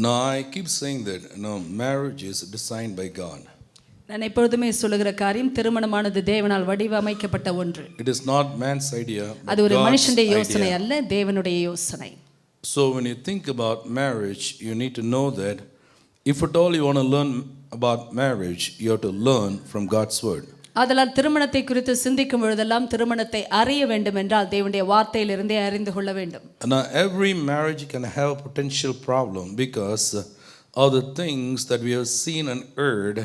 Now, I keep saying that marriage is designed by God. நான் எப்பொழுதுமே சொல்லுகிற காரியம் திருமணமானது தேவனால் வடிவமைக்கப்பட்ட ஒன்று. It is not man's idea. அது ஒரு மனுஷனுடைய யோசனை அல்ல, தேவனுடைய யோசனை. So when you think about marriage, you need to know that if at all you want to learn about marriage, you have to learn from God's word. அதனால் திருமணத்தை குறித்து சிந்திக்கும் பொழுதெல்லாம் திருமணத்தை அறிய வேண்டும் என்றால் தேவனுடைய வார்த்தையிலிருந்தே அறிந்து கொள்ள வேண்டும். Now every marriage can have a potential problem because of the things that we have seen and heard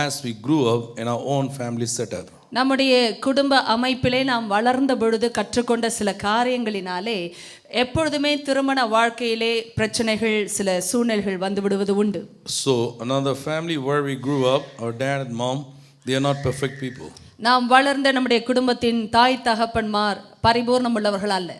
as we grew up in our own family setup. நம்முடைய குடும்ப அமைப்பிலே நாம் வளர்ந்த பொழுது கற்றுக்கொண்ட சில காரியங்களினாலே எப்பொழுதுமே திருமண வாழ்க்கையிலே பிரச்சனைகள் சில சூழ்நிலைகள் வந்து விடுவது உண்டு. So another family where we grew up, our dad and mom, they are not perfect people. நாம் வளர்ந்த நம்முடைய குடும்பத்தின் தாய் தகப்பன்மார் பரிபூர்ணம் உள்ளவர்கள் அல்ல.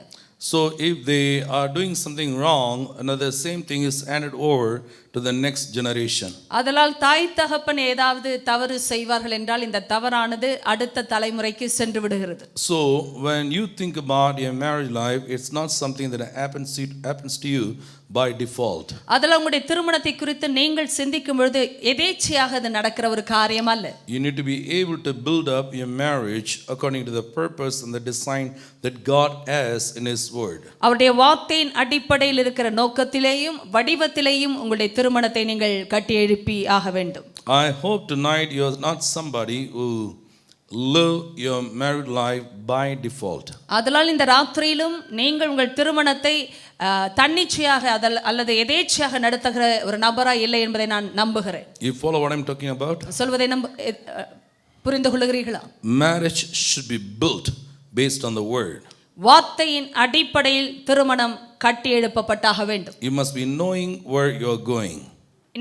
So if they are doing something wrong, another same thing is handed over to the next generation. அதனால் தாய் தகப்பன் ஏதாவது தவறு செய்வார்கள் என்றால் இந்த தவறானது அடுத்த தலைமுறைக்கு சென்று விடுகிறது. So when you think about your marriage life, it's not something that happens to you by default. அதனால் உங்களுடைய திருமணத்தை குறித்து நீங்கள் சிந்திக்கும் பொழுது எதேச்சையாக அது நடக்கிற ஒரு காரியம் அல்ல. You need to be able to build up your marriage according to the purpose and the design that God has in His Word. அவருடைய வார்த்தையின் அடிப்படையில் இருக்கிற நோக்கத்திலேயும் வடிவத்திலேயும் உங்களுடைய திருமணத்தை நீங்கள் கட்டி எழுப்பி ஆக வேண்டும். I hope tonight you are not somebody who live your married life by default. அதனால் இந்த ராத்திரியிலும் நீங்கள் உங்கள் திருமணத்தை தன்னிச்சையாக அல்லது எதேச்சையாக நடத்துகிற ஒரு நபராய் இல்லை என்பதை நான் நம்புகிறேன். You follow what I'm talking about? சொல்வதை புரிந்து கொள்கிறீர்களா? Marriage should be built based on the word. வார்த்தையின் அடிப்படையில் திருமணம் கட்டி எழுப்பப்பட்டாக வேண்டும். You must be knowing where you are going.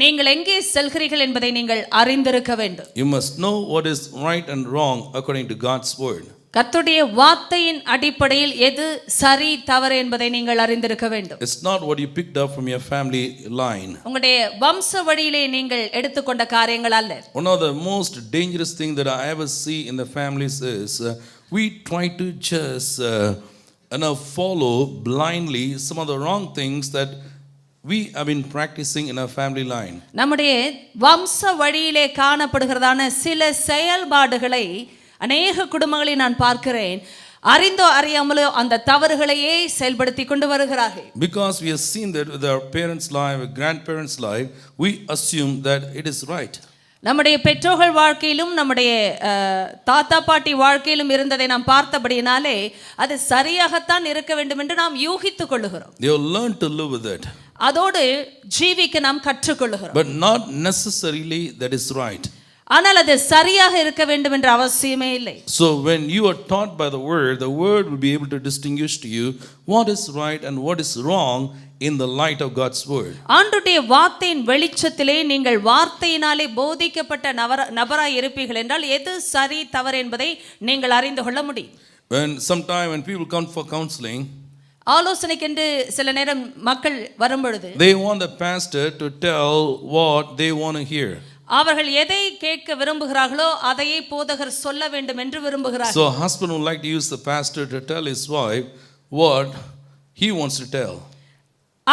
நீங்கள் எங்கே செல்கிறீர்கள் என்பதை நீங்கள் அறிந்திருக்க வேண்டும். You must know what is right and wrong according to God's word. கர்த்தருடைய வார்த்தையின் அடிப்படையில் எது சரி தவறு என்பதை நீங்கள் அறிந்திருக்க வேண்டும். It's not what you picked up from your family line. உங்களுடைய வம்ச வழியிலே நீங்கள் எடுத்துக்கொண்ட காரியங்கள் அல்ல. One of the most dangerous thing that I ever see in the families is we try to just follow blindly some of the wrong things that we have been practicing in our family line. நம்முடைய வம்ச வழியிலே காணப்படுகிறதான சில செயல்பாடுகளை அநேக குடும்பங்களை நான் பார்க்கிறேன், அறிந்தோ அறியாமலோ அந்த தவறுகளையே செயல்படுத்தி கொண்டு வருகிறார்கள். Because we have seen that with our parents' life, with grandparents' life, we assume that it is right. நம்முடைய பெற்றோர்கள் வாழ்க்கையிலும் நம்முடைய தாத்தா பாட்டி வாழ்க்கையிலும் இருந்ததை நாம் பார்த்தபடினாலே அது சரியாகத்தான் இருக்க வேண்டும் என்று நாம் யூகித்துக் கொள்ளுகிறோம். They have learned to live with it. அதோடு ஜீவிக்க நாம் கற்றுக்கொள்ளுகிறோம். But not necessarily that is right. ஆனால் அது சரியாக இருக்க வேண்டும் என்ற அவசியமே இல்லை. So when you are taught by the word will be able to distinguish to you what is right and what is wrong in the light of God's word. ஆண்டவருடைய வார்த்தையின் வெளிச்சத்திலே நீங்கள் வார்த்தையினாலே போதிக்கப்பட்ட நபராய் இருப்பீர்கள் என்றால் எது சரி தவறு என்பதை நீங்கள் அறிந்து கொள்ள முடியும். When people come for counseling, ஆலோசனைக்கென்று சில நேரம் மக்கள் வரும்பொழுது they want the pastor to tell what they want to hear. அவர்கள் எதை கேட்க விரும்புகிறார்களோ அதையே போதகர் சொல்ல வேண்டும் என்று விரும்புகிறார்கள். So husband would like to use the pastor to tell his wife what he wants to tell.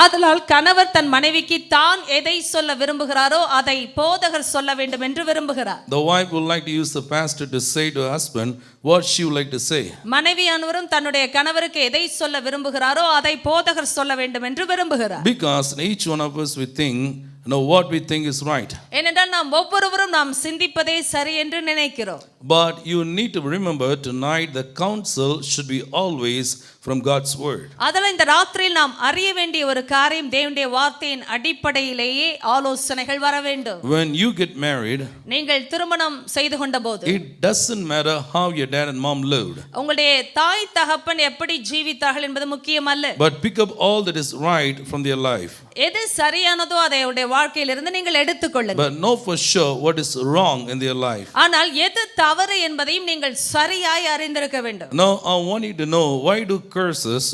ஆதலால் கணவர் தன் மனைவிக்கு தான் எதை சொல்ல விரும்புகிறாரோ அதை போதகர் சொல்ல வேண்டும் என்று விரும்புகிறார். The wife would like to use the pastor to say to her husband what she would like to say. மனைவியானவரும் தன்னுடைய கணவருக்கு எதை சொல்ல விரும்புகிறாரோ அதை போதகர் சொல்ல வேண்டும் என்று விரும்புகிறார். Because each one of us we think what we think is right. ஏனென்றால் நாம் ஒவ்வொருவரும் நாம் சிந்திப்பதே சரி என்று நினைக்கிறோம். But you need to remember tonight the counsel should be always from God's word. அதனால இந்த ராத்திரியில் நாம் அறிய வேண்டிய ஒரு காரியம் தேவனுடைய வார்த்தையின் அடிப்படையிலேயே ஆலோசனைகள் வர வேண்டும். When you get married, நீங்கள் திருமணம் செய்து கொண்டபோது it doesn't matter how your dad and mom lived. உங்களுடைய தாய் தகப்பன் எப்படி ஜீவித்தார்கள் என்பது முக்கியமல்ல. But pick up all that is right from their life. எது சரியானதோ அதை அவருடைய வாழ்க்கையிலிருந்து நீங்கள் எடுத்துக்கொள்ளுங்கள். But know for sure what is wrong in their life. ஆனால் எது தவறு என்பதையும் நீங்கள் சரியாய் அறிந்திருக்க வேண்டும். Now I want you to know, why do curses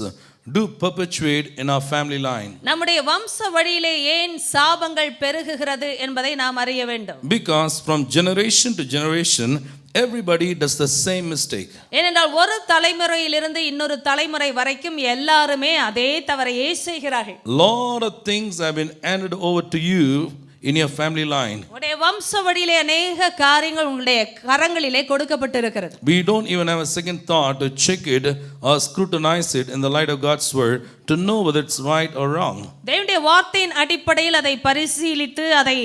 do perpetuate in our family line? நம்முடைய வம்ச வழியிலே ஏன் சாபங்கள் பெருகுகிறது என்பதை நாம் அறிய வேண்டும். Because from generation to generation everybody does the same mistake. ஏனென்றால் ஒரு தலைமுறையிலிருந்து இன்னொரு தலைமுறை வரைக்கும் எல்லாருமே அதே தவறையே செய்கிறார்கள். Lot of things have been handed over to you in your family line. உங்களுடைய வம்ச வழியிலே அநேக காரியங்கள் உங்களுடைய கரங்களிலே கொடுக்கப்பட்டிருக்கிறது. We don't even have a second thought to check it or scrutinize it in the light of God's word to know whether it's right or wrong. தேவனுடைய வார்த்தையின் அடிப்படையில் அதை பரிசீலித்து அதை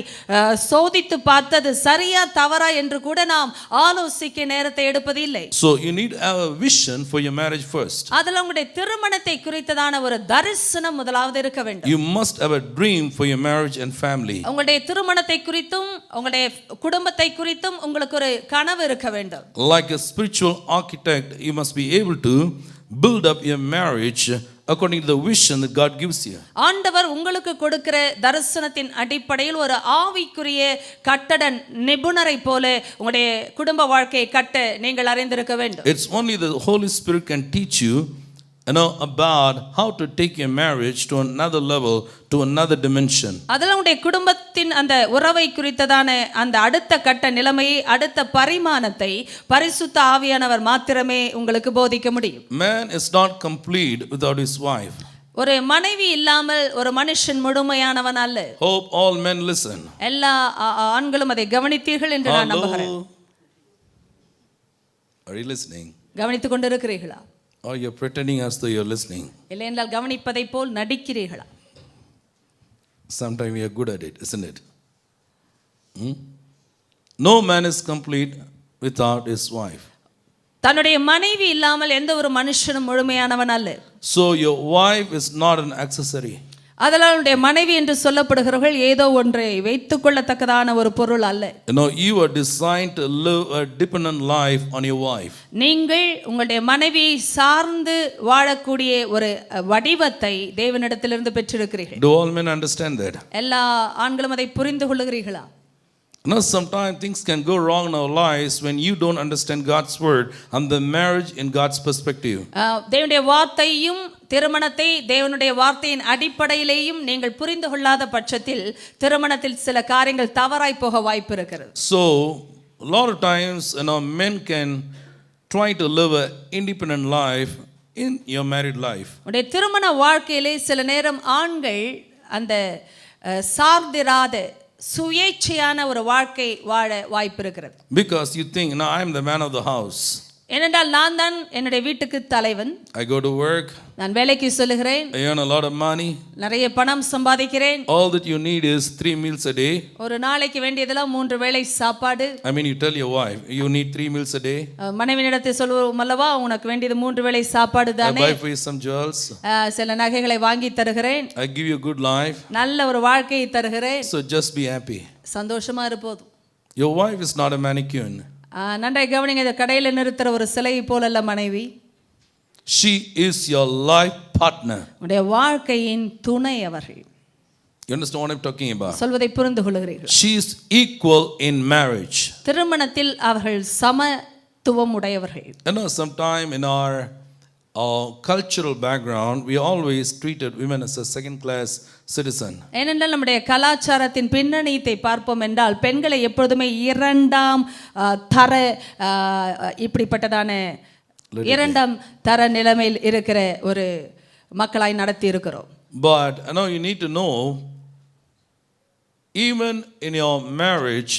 சோதித்து பார்த்தது சரியா தவறா என்று கூட நாம் ஆலோசிக்க நேரத்தை எடுப்பதில்லை. So you need to have a vision for your marriage first. அதில் உங்களுடைய திருமணத்தை குறித்ததான ஒரு தரிசனம் முதலாவது இருக்க வேண்டும். You must have a dream for your marriage and family. உங்களுடைய திருமணத்தை குறித்தும் உங்களுடைய குடும்பத்தை குறித்தும் உங்களுக்கு ஒரு கனவு இருக்க வேண்டும். Like a spiritual architect, you must be able to build up your marriage according to the vision that God gives you. ஆண்டவர் உங்களுக்கு கொடுக்கிற தரிசனத்தின் அடிப்படையில் ஒரு ஆவிக்குரிய கட்டட நிபுணரை போல உங்களுடைய குடும்ப வாழ்க்கையை கட்ட நீங்கள் அறிந்திருக்க வேண்டும். It's only the Holy Spirit can teach you about how to take your marriage to another level, to another dimension. அதில் உங்களுடைய குடும்பத்தின் அந்த உறவை குறித்ததான அந்த அடுத்த கட்ட நிலைமையை அடுத்த பரிமாணத்தை பரிசுத்த ஆவியானவர் மாத்திரமே உங்களுக்கு போதிக்க முடியும். Man is not complete without his wife. ஒரு மனைவி இல்லாமல் ஒரு மனுஷன் முழுமையானவன் அல்ல. Hope all men listen. எல்லா ஆண்களும் அதை கவனித்தீர்கள் என்று நான் நம்புகிறேன். Are you listening? கவனித்துக் கொண்டிருக்கிறீர்களா? Or you're pretending as though you're listening? இல்லை என்றால் கவனிப்பதை போல் நடிக்கிறீர்களா? Sometimes we are good at it, isn't it? No man is complete without his wife. தன்னுடைய மனைவி இல்லாமல் எந்த ஒரு மனுஷனும் முழுமையானவன் அல்ல. So your wife is not an accessory. அதனால் உடைய மனைவி என்று சொல்லப்படுகிறவர்கள் ஏதோ ஒன்றை வைத்துக் கொள்ளத்தக்கதான ஒரு பொருள் அல்ல. You are designed to live a dependent life on your wife. நீங்கள் உங்களுடைய மனைவியை சார்ந்து வாழக்கூடிய ஒரு வடிவத்தை தேவனிடத்திலிருந்து பெற்றிருக்கிறீர்கள். Do all men understand that? எல்லா ஆண்களும் அதை புரிந்து கொள்ளுகிறீர்களா? Sometimes things can go wrong in our lives when you don't understand God's word and the marriage in God's perspective. தேவனுடைய வார்த்தையும் திருமணத்தை தேவனுடைய வார்த்தையின் அடிப்படையிலேயும் நீங்கள் புரிந்து கொள்ளாத பட்சத்தில் திருமணத்தில் சில காரியங்கள் தவறாய் போக வாய்ப்பு இருக்கிறது. So a lot of times men can try to live an independent life in your married life. உடைய திருமண வாழ்க்கையிலே சில நேரம் ஆண்கள் அந்த சார்ந்திராத சுயேட்சையான ஒரு வாழ்க்கை வாழ வாய்ப்பு இருக்கிறது. Because you think, now I am the man of the house. ஏனென்றால் நான் தான் என்னுடைய வீட்டுக்கு தலைவன். I go to work. நான் வேலைக்கு செல்கிறேன். I earn a lot of money. நிறைய பணம் சம்பாதிக்கிறேன். All that you need is 3 meals a day. ஒரு நாளைக்கு வேண்டியதெல்லாம் 3 வேளை சாப்பாடு. I mean, you tell your wife you need 3 meals a day. மனைவியிடத்தை சொல்லுவோம் அல்லவா, உனக்கு வேண்டியது 3 வேளை சாப்பாடு தானே. I buy for you some jewels. சில நகைகளை வாங்கி தருகிறேன். I give you a good life. நல்ல ஒரு வாழ்க்கையை தருகிறேன். So just be happy. சந்தோஷமா இருப்போம். Your wife is not a mannequin. நன்றாய் கவனிங்க, இந்த கடையில நிறுத்துற ஒரு சிலை போல அல்ல மனைவி. She is your life partner. உடைய வாழ்க்கையின் துணை அவர்கள். You understand what I'm talking about? சொல்வதை புரிந்து கொள்கிறீர்கள். She is equal in marriage. திருமணத்தில் அவர்கள் சமத்துவம் உடையவர்கள். Sometime in our cultural background, we always treated women as a second class citizen. ஏனென்றால் நம்முடைய கலாச்சாரத்தின் பின்னணியத்தை பார்ப்போம் என்றால் பெண்களை எப்பொழுதுமே இரண்டாம் தர இப்படிப்பட்டதான இரண்டாம் தர நிலைமையில் இருக்கிற ஒரு மக்களாய் நடத்தி இருக்கிறோம். But you need to know, even in your marriage,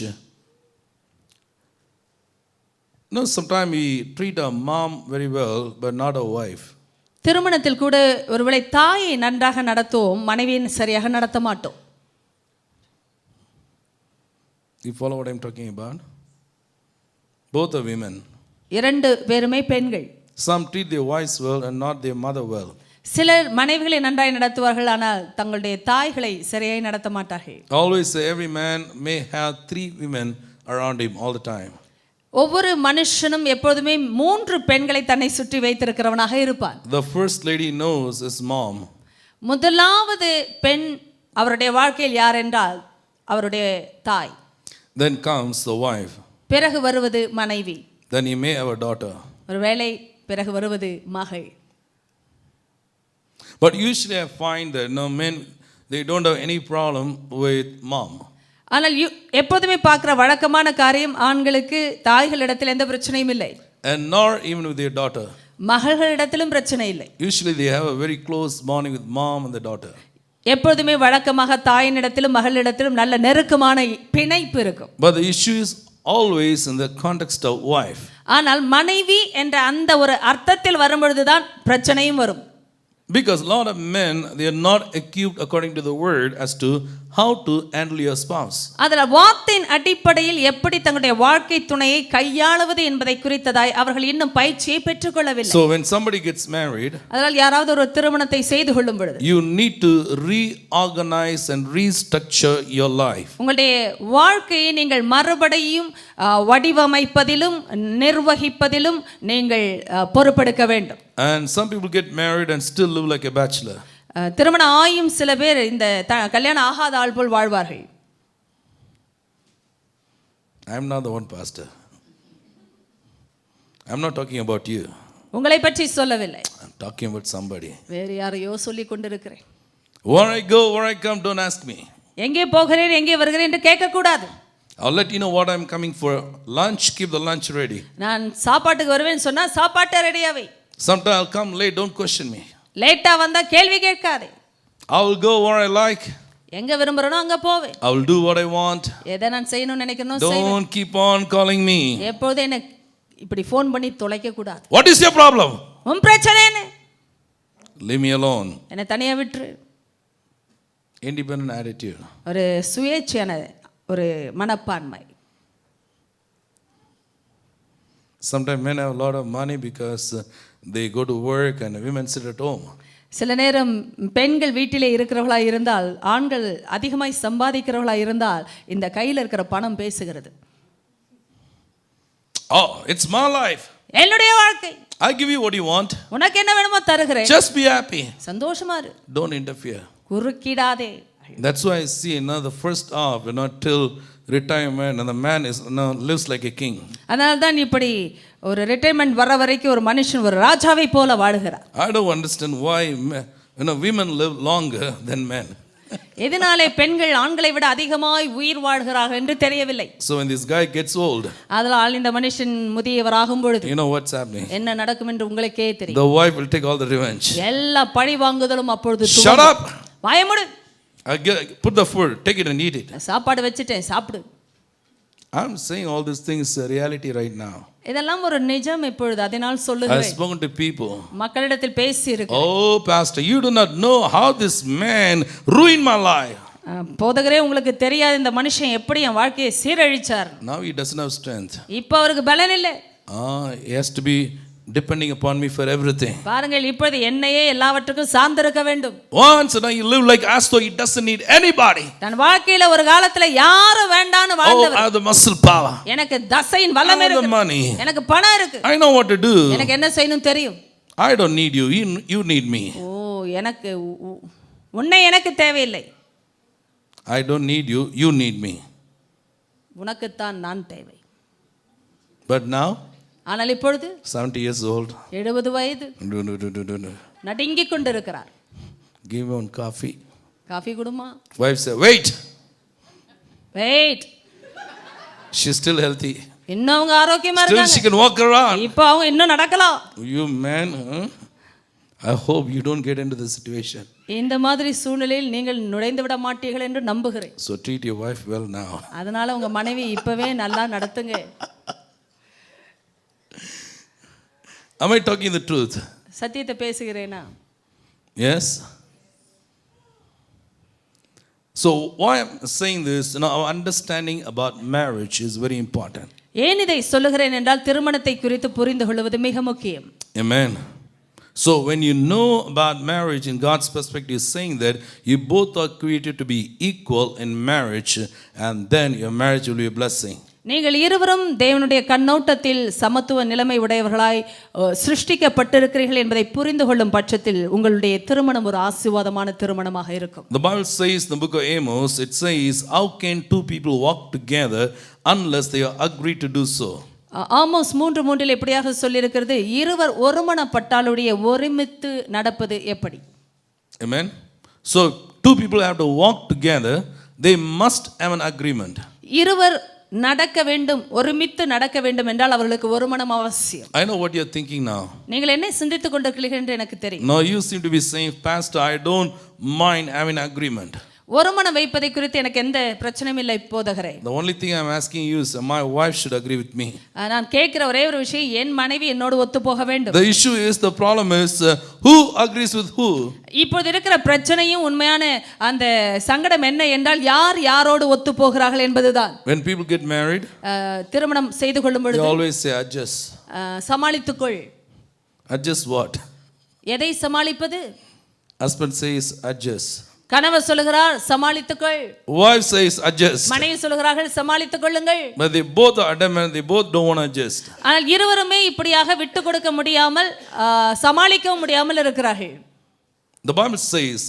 sometimes we treat our mom very well but not our wife. திருமணத்தில் கூட ஒருவேளை தாயை நன்றாக நடத்துவோம், மனைவியை சரியாக நடத்த மாட்டோம். You follow what I'm talking about? Both are women. இரண்டு பேருமே பெண்கள். Some treat their wives well and not their mother well. சிலர் மனைவிகளை நன்றாய் நடத்துவார்கள், ஆனால் தங்களுடைய தாய்களை சரியாய் நடத்த மாட்டார்கள். Always say every man may have 3 women around him all the time. ஒவ்வொரு மனுஷனும் எப்பொழுதுமே 3 பெண்களை தன்னை சுற்றி வைத்திருக்கிறவனாக இருப்பான். The first lady knows his mom. முதலாவது பெண் அவருடைய வாழ்க்கையில் யார் என்றால் அவருடைய தாய். Then comes the wife. பிறகு வருவது மனைவி. Then he may have a daughter. ஒருவேளை பிறகு வருவது மகள். But usually I find that men, they don't have any problem with mom. ஆனால் எப்போதுமே பார்க்குற வழக்கமான காரியம் ஆண்களுக்கு தாய்களிடத்தில் எந்த பிரச்சனையும் இல்லை, and nor even with their daughter. மகள்களிடத்திலும் பிரச்சனை இல்லை. Usually they have a very close bonding with mom and the daughter. எப்பொழுதுமே வழக்கமாக தாயினிடத்திலும் மகளிடத்திலும் நல்ல நெருக்கமான பிணைப்பு இருக்கும். But the issue is always in the context of wife. ஆனால் மனைவி என்ற அந்த ஒரு அர்த்தத்தில் வரும்பொழுதுதான் பிரச்சனையும் வரும். Because a lot of men, they are not equipped according to the word as to how to handle your spouse. அதில் வார்த்தையின் அடிப்படையில் எப்படி தங்களுடைய வாழ்க்கை துணையை கையாளுவது என்பதை குறித்ததாய் அவர்கள் இன்னும் பயிற்சியை பெற்றுக்கொள்ளவில்லை. So when somebody gets married, அதனால் யாராவது ஒரு திருமணத்தை செய்து கொள்ளும் பொழுது you need to reorganize and restructure your life. உங்களுடைய வாழ்க்கையை நீங்கள் மறுபடியும் வடிவமைப்பதிலும் நிர்வகிப்பதிலும் நீங்கள் பொறுப்பெடுக்க வேண்டும். And some people get married and still live like a bachelor. திருமணம் ஆயும் சில பேர் இந்த கல்யாணம் ஆகாத ஆள் போல் வாழ்வார்கள். I am not the one, pastor. I am not talking about you. உங்களை பற்றி சொல்லவில்லை, I am talking about somebody. வேறு யாரையோ சொல்லி கொண்டிருக்கிறேன். Where I go, where I come, don't ask me. எங்கே போகிறேன் எங்கே வருகிறேன் என்று கேட்கக்கூடாது. I'll let you know what I'm coming for lunch. Keep the lunch ready. நான் சாப்பாட்டுக்கு வருவேன் சொன்னா சாப்பாட்டை ரெடியாவை. Sometime I'll come late, don't question me. லேட்டா வந்தா கேள்வி கேட்காதே. I will go where I like. எங்க விரும்புறனோ அங்க போவேன். I will do what I want. எதை நான் செய்யணும்னு நினைக்கிறேனோ செய்வேன். Don't keep on calling me. எப்பொழுதும் என்ன இப்படி ஃபோன் பண்ணி தொலைக்க கூடாது. What is your problem? உன் பிரச்சனை என்ன? Leave me alone. என்னை தனியா விட்டுரு. Independent attitude. ஒரு சுயேட்சையான ஒரு மனப்பான்மை. Sometimes men have a lot of money because they go to work and women sit at home. சில நேரம் பெண்கள் வீட்டிலே இருக்கிறவர்களா இருந்தால், ஆண்கள் அதிகமாய் சம்பாதிக்கிறவர்களா இருந்தால் இந்த கையில் இருக்கிற பணம் பேசுகிறது. Oh, it's my life. என்னுடைய வாழ்க்கை. I give you what you want. உனக்கு என்ன வேணுமோ தருகிறேன். Just be happy. சந்தோஷமா இரு. Don't interfere. குறுக்கிடாதே. That's why I see the first half, till retirement, and the man is lives like a king. அதனால தான் இப்படி ஒரு ரிட்டையர்மென்ட் வர வரைக்கும் ஒரு மனுஷன் ஒரு ராஜாவை போல வாழுகிறார். I don't understand why women live longer than men. எதனாலே பெண்கள் ஆண்களை விட அதிகமாய் உயிர் வாழ்கிறார்கள் என்று தெரியவில்லை. So when this guy gets old, அதனால் இந்த மனுஷன் முதியவராகும் பொழுது you know what's happening? என்ன நடக்கும் என்று உங்களுக்கே தெரியும். The wife will take all the revenge. எல்லா பழி வாங்குதலும் அப்பொழுது Shut up. வாய மூடு. Put the food, take it and eat it. சாப்பாடு வச்சிட்டேன் சாப்பிடு. I'm saying all these things are reality right now. இதெல்லாம் ஒரு நிஜம் இப்பொழுது, அதனால் I சொல்லுகிறேன். have spoken to people. மக்களிடத்தில் பேசி இருக்கிறேன். Oh pastor, you do not know how this man ruined my life. போதகரே உங்களுக்கு தெரியாது இந்த மனுஷன் எப்படி என் வாழ்க்கையை சீரழிச்சார். Now he doesn't have strength. இப்போ அவருக்கு பலன் இல்லை. He has to be depending upon me for everything. பாருங்கள் இப்பொழுது என்னையே எல்லாவற்றுக்கும் சார்ந்திருக்க வேண்டும். Once and he live like as though he doesn't need anybody. தன் வாழ்க்கையில ஒரு காலத்துல யாரும் வேண்டான்னு வாழ்ந்தவர். I have the muscle power. எனக்கு தசையின் வல்லமை இருக்கு. money. எனக்கு பணம் இருக்கு. I know what to do. எனக்கு என்ன செய்யணும் தெரியும். I don't need you. You need me. ஓ எனக்கு உன்னை எனக்கு தேவையில்லை. I don't need you. You need me. உனக்கு தான் நான் தேவை. But now ஆனால் இப்பொழுது 70 years old, 70 வயது, நடுங்கிக் கொண்டிருக்கிறார். Give me one coffee. Coffee குடுமா. Wife said, wait. She's still healthy. இன்னும் அவங்க ஆரோக்கியமா Still இருக்காங்க. she can walk around. இப்போ அவங்க இன்னும் நடக்கலாம். You man, I hope you don't get into this situation. இந்த மாதிரி சூழ்நிலையில் நீங்கள் நுழைந்து விட மாட்டீர்கள் என்று நம்புகிறேன். So treat your wife well now. அதனால உங்க மனைவி இப்பவே நல்லா நடத்துங்க. Am I talking the truth? சத்தியத்தை பேசுகிறேனா? Yes. So why I'm saying this, our understanding about marriage is very important. ஏன் இதை சொல்லுகிறேன் என்றால் திருமணத்தை குறித்து புரிந்து கொள்வது மிக முக்கியம். Amen. So when you know about marriage in God's perspective, is saying that you both are created to be equal in marriage, and then your marriage will be a blessing. நீங்கள் இருவரும் தேவனுடைய கண்ணோட்டத்தில் சமத்துவ நிலைமை உடையவர்களாய் சிருஷ்டிக்கப்பட்டிருக்கிறீர்கள் என்பதை புரிந்து கொள்ளும் பட்சத்தில் உங்களுடைய திருமணம் ஒரு ஆசீர்வாதமான திருமணமாக இருக்கும். The Bible says in the book of Amos, it says, how can two people walk together unless they are agreed to do so? Amos 3:3 எப்படியாக சொல்லியிருக்கிறது, இருவர் ஒருமனப்பட்டாலுடைய ஒருமித்து நடப்பது எப்படி? Amen. So two people have to walk together they must have an agreement. இருவர் நடக்க வேண்டும், ஒருமித்து நடக்க வேண்டும் என்றால் அவர்களுக்கு ஒரு மனம் அவசியம். I know what you're thinking now. நீங்கள் என்ன சிந்தித்துக் கொண்டிருக்கிறீர்கள் என்று எனக்கு தெரியும். Now you seem to be saying, Pastor, I don't mind having agreement. ஒரு மனம் வைப்பதை குறித்து எனக்கு எந்த பிரச்சனையும் இல்லை போதகரே. The only thing I'm asking you is my wife should agree with me. நான் கேட்கிற ஒரே ஒரு விஷயம், என் மனைவி என்னோடு ஒத்து போக வேண்டும். The issue is, the problem is, who agrees with who? இப்போது இருக்கிற பிரச்சனையும் உண்மையான அந்த சங்கடம் என்ன என்றால் யார் யாரோடு ஒத்து போகிறார்கள் என்பதுதான். When people get married, திருமணம் செய்து கொள்ளும் they பொழுது always say adjust. சமாளித்துக்கொள். Adjust what? எதை சமாளிப்பது? Husband says adjust. கணவர் சொல்லுகிறார் சமாளித்துக்கொள். Wife says adjust. மனைவி சொல்லுகிறார்கள் சமாளித்துக் கொள்ளுங்கள். But they both are adamant, they both don't want to adjust. ஆனால் இருவருமே இப்படியாக விட்டு கொடுக்க முடியாமல் சமாளிக்கவும் முடியாமல் இருக்கிறார்கள். The Bible says,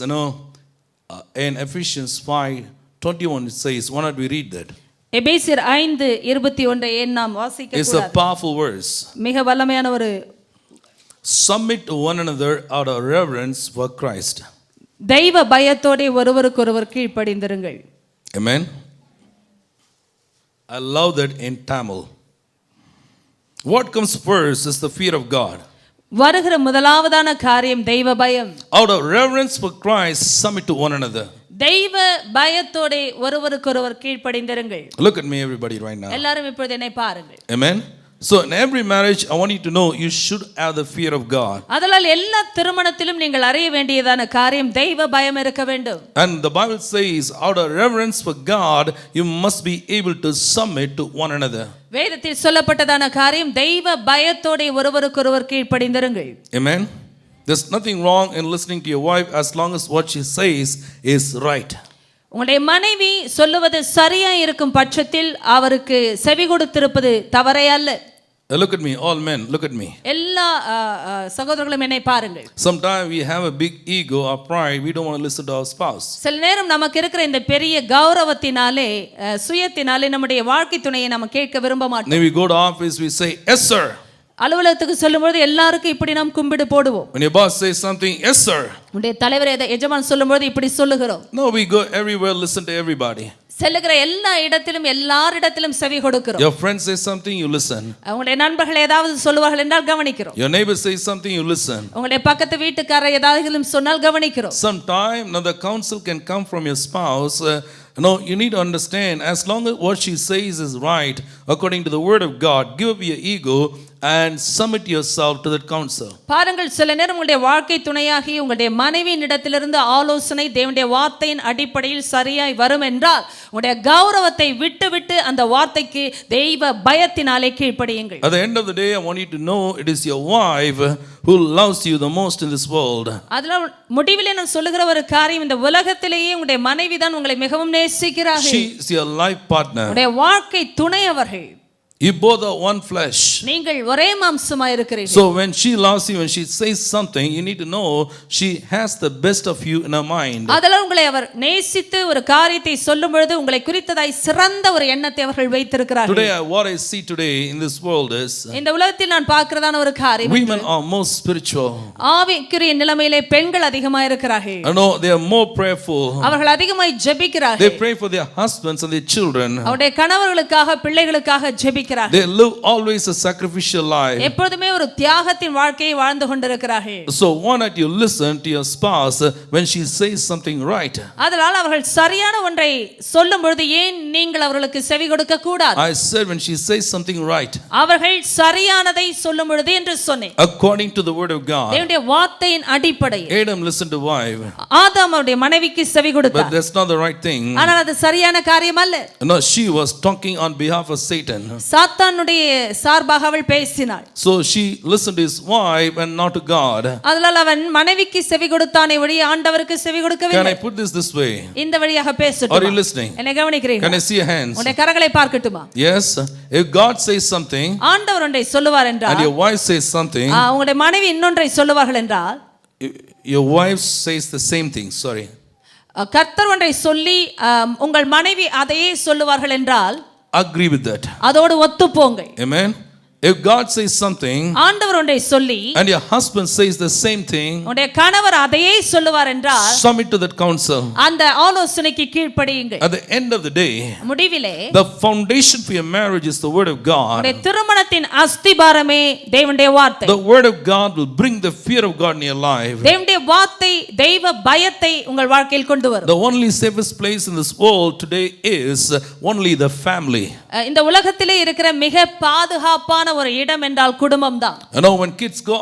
in Ephesians 5:21 it says, why not we read that? எபேசியர் 5:21 நாம் வாசிக்க கூடாது. It's a powerful verse. மிக வல்லமையான ஒரு Submit to one another out of reverence for Christ. தெய்வ பயத்தோட ஒருவருக்கொருவர் கீழ்ப்படிந்திருங்கள். Amen. I love that in Tamil. What comes first is the fear of God. வருகிற முதலாவதான காரியம் தெய்வ பயம். Out of reverence for Christ, submit to one another. தெய்வ பயத்தோட ஒருவருக்கொருவர் கீழ்ப்படிந்திருங்கள். Look at me everybody right now. எல்லாரும் இப்பொழுது என்னை பாருங்கள். Amen. So in every marriage, I want you to know you should have the fear of God. அதனால் எல்லா திருமணத்திலும் நீங்கள் அறிய வேண்டியதான காரியம் தெய்வ பயம் இருக்க வேண்டும். And the Bible says, out of reverence for God, you must be able to submit to one another. வேதத்தில் சொல்லப்பட்டதான காரியம் தெய்வ பயத்தோட ஒருவருக்கொருவர் கீழ்ப்படிந்திருங்கள். Amen. There's nothing wrong in listening to your wife as long as what she says is right. உங்களுடைய மனைவி சொல்லுவது சரியா இருக்கும் பட்சத்தில் அவருக்கு செவி கொடுத்திருப்பது தவறே அல்ல. Look at me, all men, look at me. எல்லா சகோதரர்களும் என்னை பாருங்கள். Sometimes we have a big ego or pride, we don't want to listen to our spouse. சில நேரம் நமக்கு இருக்கிற இந்த பெரிய கௌரவத்தினாலே சுயத்தினாலே நம்முடைய வாழ்க்கை துணையை நம்ம கேட்க விரும்ப மாட்டோம். Then we go to office, we say, yes sir. அலுவலகத்துக்கு சொல்லும்போது எல்லாருக்கும் இப்படி நாம் கும்பிடு போடுவோம். When your boss says something, yes sir. உடைய தலைவர் எஜமான் சொல்லும்போது இப்படி சொல்லுகிறோம். No, we go everywhere, listen to everybody. செல்லுகிற எல்லா இடத்திலும் எல்லாரிடத்திலும் செவி கொடுக்கிறோம். Your friend says something, you listen. உங்களுடைய நண்பர்கள் ஏதாவது சொல்லுவார்கள் என்றால் கவனிக்கிறோம். Your neighbor says something, you listen. உங்களுடைய பக்கத்து வீட்டுக்காரர் ஏதாவது சொன்னால் கவனிக்கிறோம். Sometime now the counsel can come from your spouse. No, you need to understand, as long as what she says is right according to the word of God, give up your ego and submit yourself to that counsel. பாருங்கள், சில நேரம் உங்களுடைய வாழ்க்கை துணையாகி உங்களுடைய மனைவியின் இடத்திலிருந்து ஆலோசனை தேவனுடைய வார்த்தையின் அடிப்படையில் சரியாய் வரும் என்றால் உங்களுடைய கௌரவத்தை விட்டு அந்த வார்த்தைக்கு தெய்வ பயத்தினாலே கீழ்ப்படியுங்கள். At the end of the day, I want you to know it is your wife who loves you the most in this world. அதனால முடிவிலே நான் சொல்லுகிற ஒரு காரியம், இந்த உலகத்திலேயே உங்களுடைய மனைவி தான் உங்களை மிகவும் நேசிக்கிறார்கள். She is your life partner. உங்களுடைய வாழ்க்கை துணை அவர்கள். You both are one flesh. நீங்கள் ஒரே மாம்சமாய் இருக்கிறீர்கள். So when she loves you, when she says something, you need to know she has the best of you in her mind. அதனால உங்களை அவர் நேசித்து ஒரு காரியத்தை சொல்லும் பொழுது உங்களை குறித்ததாய் சிறந்த ஒரு எண்ணத்தை அவர்கள் வைத்திருக்கிறார்கள். Today, what I see today in this world is, இந்த உலகத்தில் நான் பார்க்கிறதான ஒரு காரியம், women are more spiritual. ஆவிக்குரிய நிலைமையிலே பெண்கள் அதிகமாக இருக்கிறார்கள். I know they are more prayerful. அவர்கள் அதிகமாய் ஜெபிக்கிறார்கள். They pray for their husbands and their children. அவருடைய கணவர்களுக்காக பிள்ளைகளுக்காக ஜெபிக்கிறார்கள். They live always a sacrificial life. எப்பொழுதுமே ஒரு தியாகத்தின் வாழ்க்கையை வாழ்ந்து கொண்டிருக்கிறார்கள். So why not you listen to your spouse when she says something right? அதனால் அவர்கள் சரியான ஒன்றை சொல்லும் பொழுது ஏன் நீங்கள் அவர்களுக்கு செவி கொடுக்க கூடாது? I said when she says something right. அவர்கள் சரியானதை சொல்லும் பொழுது என்று சொன்னேன். According to the word of God. தேவனுடைய வார்த்தையின் அடிப்படையில். Adam listened to wife. ஆதாம் அவருடைய மனைவிக்கு செவி கொடுத்தார். But that's not the right thing. ஆனால் அது சரியான காரியம் அல்ல. No, she was talking on behalf of Satan. சாத்தானுடைய சார்பாக அவள் பேசினாள். So she listened to his wife and not to God. அதனால் அவன் மனைவிக்கு செவி கொடுத்தானே ஒழிய ஆண்டவருக்கு செவி கொடுக்கவில்லை. Can I put this way? இந்த வழியாக பேசட்டுமா? Are you listening? என்னை கவனிக்கிறீர்களா? Can I see your hands? உங்களுடைய கரங்களை பார்க்கட்டுமா? Yes. If God says something ஆண்டவர் ஒன்றை சொல்லுவார் என்றால், and your wife says something, உங்களுடைய மனைவி இன்னொன்றை சொல்லுவார்கள் என்றால், your wife says the same thing. Sorry. கர்த்தர் ஒன்றை சொல்லி உங்கள் மனைவி அதையே சொல்லுவார்கள் என்றால், agree with that. அதோடு ஒத்துப்போங்கள். Amen. If God says something ஆண்டவர் ஒன்றை சொல்லி and your husband says the same thing, உடைய கணவர் அதையே சொல்லுவார் என்றால் submit to that counsel. அந்த ஆலோசனைக்கு கீழ்ப்படியுங்கள். At the end of the day, முடிவிலே the foundation for your marriage is the word of God. உடைய திருமணத்தின் அஸ்திபாரமே தேவனுடைய வார்த்தை. The word of God will bring the fear of God in your life. தேவனுடைய வார்த்தை தெய்வ பயத்தை உங்கள் வாழ்க்கையில் கொண்டு வரும். The only safest place in this world today is only the family. இந்த உலகத்திலே இருக்கிற மிக பாதுகாப்பான ஒரு இடம் என்றால் குடும்பம் தான். You know, when kids go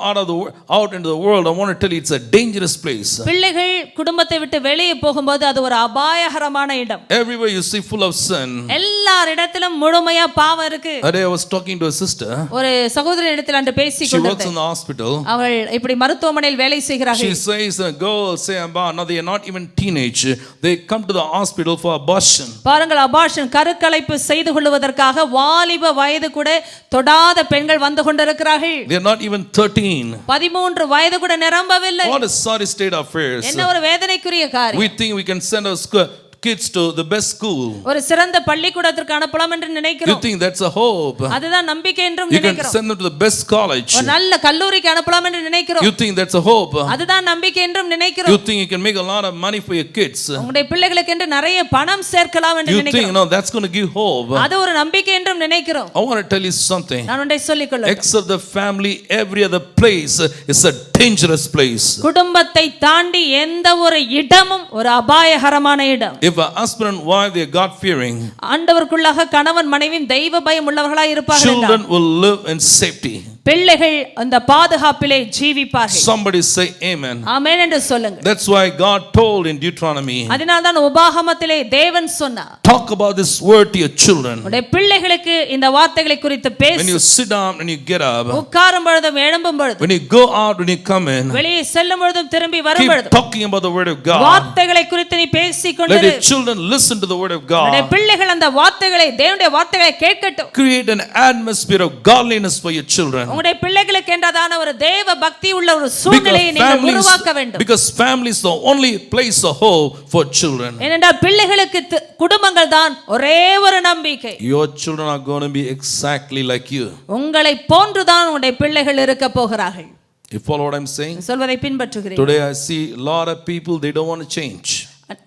out into the world, I want to tell you it's a dangerous place. பிள்ளைகள் குடும்பத்தை விட்டு வெளியே போகும்போது அது ஒரு அபாயகரமான இடம். Everywhere you see full of sin. எல்லாரிடத்திலும் முழுமையா பாவம் இருக்கு. Today I was talking to a sister. ஒரு சகோதரியிடத்தில் அன்று பேசிக் She works in கொண்டிருந்தேன். the hospital. அவள் இப்படி மருத்துவமனையில் வேலை She செய்கிறார்கள். says girls say about now they are not even teenage. They come to the hospital for abortion. பாருங்கள், அபார்ஷன் கருக்கலைப்பு செய்து கொள்வதற்காக வாலிப வயது கூட தொடாத பெண்கள் வந்து கொண்டிருக்கிறார்கள். They are not even 13. 13 வயது கூட நிரம்பவில்லை. What a sorry state of affairs. என்ன ஒரு வேதனைக்குரிய காரியம். We think we can send our kids to the best school. ஒரு சிறந்த பள்ளிக்கூடத்திற்கு அனுப்பலாம் என்று You நினைக்கிறோம். think that's a hope. அதுதான் நம்பிக்கை என்றும் You can நினைக்கிறோம். send them to the best college. ஒரு நல்ல கல்லூரிக்கு அனுப்பலாம் என்று நினைக்கிறோம். You think that's a hope. அதுதான் நம்பிக்கை என்றும் You நினைக்கிறோம். think you can make a lot of money for your kids. உங்களுடைய பிள்ளைகளுக்கு என்று நிறைய பணம் சேர்க்கலாம் என்று You think நினைக்கிறோம். no, that's going to give hope. அது ஒரு நம்பிக்கை என்றும் நினைக்கிறோம். I want to tell you something. நான் ஒன்றை சொல்லிக் கொள்ளட்டும். Except the family, every other place is a dangerous place. குடும்பத்தை தாண்டி எந்த ஒரு இடமும் ஒரு அபாயகரமான இடம். If a husband and wife they are God fearing, ஆண்டவருக்குள்ளாக கணவன் மனைவியும் தெய்வ பயம் உள்ளவர்களாய் இருப்பார்கள் என்றால் children will live in safety. பிள்ளைகள் அந்த பாதுகாப்பிலே ஜீவிப்பார்கள். Somebody say amen. ஆமென் என்று சொல்லுங்க. That's why God told in Deuteronomy, அதனால்தான் உபாகமத்திலே தேவன் சொன்னார், talk about this word to your children. உடைய பிள்ளைகளுக்கு இந்த வார்த்தைகளை குறித்து பேசு. When you sit down, when you get up, உட்காரும் பொழுதும் எழும்பும் பொழுதும், when you go out, when you come in, வெளியே செல்லும் பொழுதும் திரும்பி வரும் keep பொழுதும் talking about the word of God. வார்த்தைகளை குறித்து நீ பேசிக் Let கொண்டிரு. your children listen to the word of உடைய God. பிள்ளைகள் அந்த வார்த்தைகளை தேவனுடைய வார்த்தைகளை கேட்கட்டும். Create an atmosphere of godliness for your children. உங்களுடைய பிள்ளைகளுக்கு என்றதான ஒரு தேவ பக்தி உள்ள ஒரு சூழ்நிலையை நீங்கள் உருவாக்க வேண்டும். Because family is the only place of hope for children. ஏனென்றால் பிள்ளைகளுக்கு குடும்பங்கள் தான் ஒரே ஒரு நம்பிக்கை. Your children are going to be exactly like you. உங்களை போன்றுதான் உங்களுடைய பிள்ளைகள் இருக்க போகிறார்கள். You follow what I'm saying? சொல்வதை பின்பற்றுகிறேன். Today I see a lot of people, they don't want to change.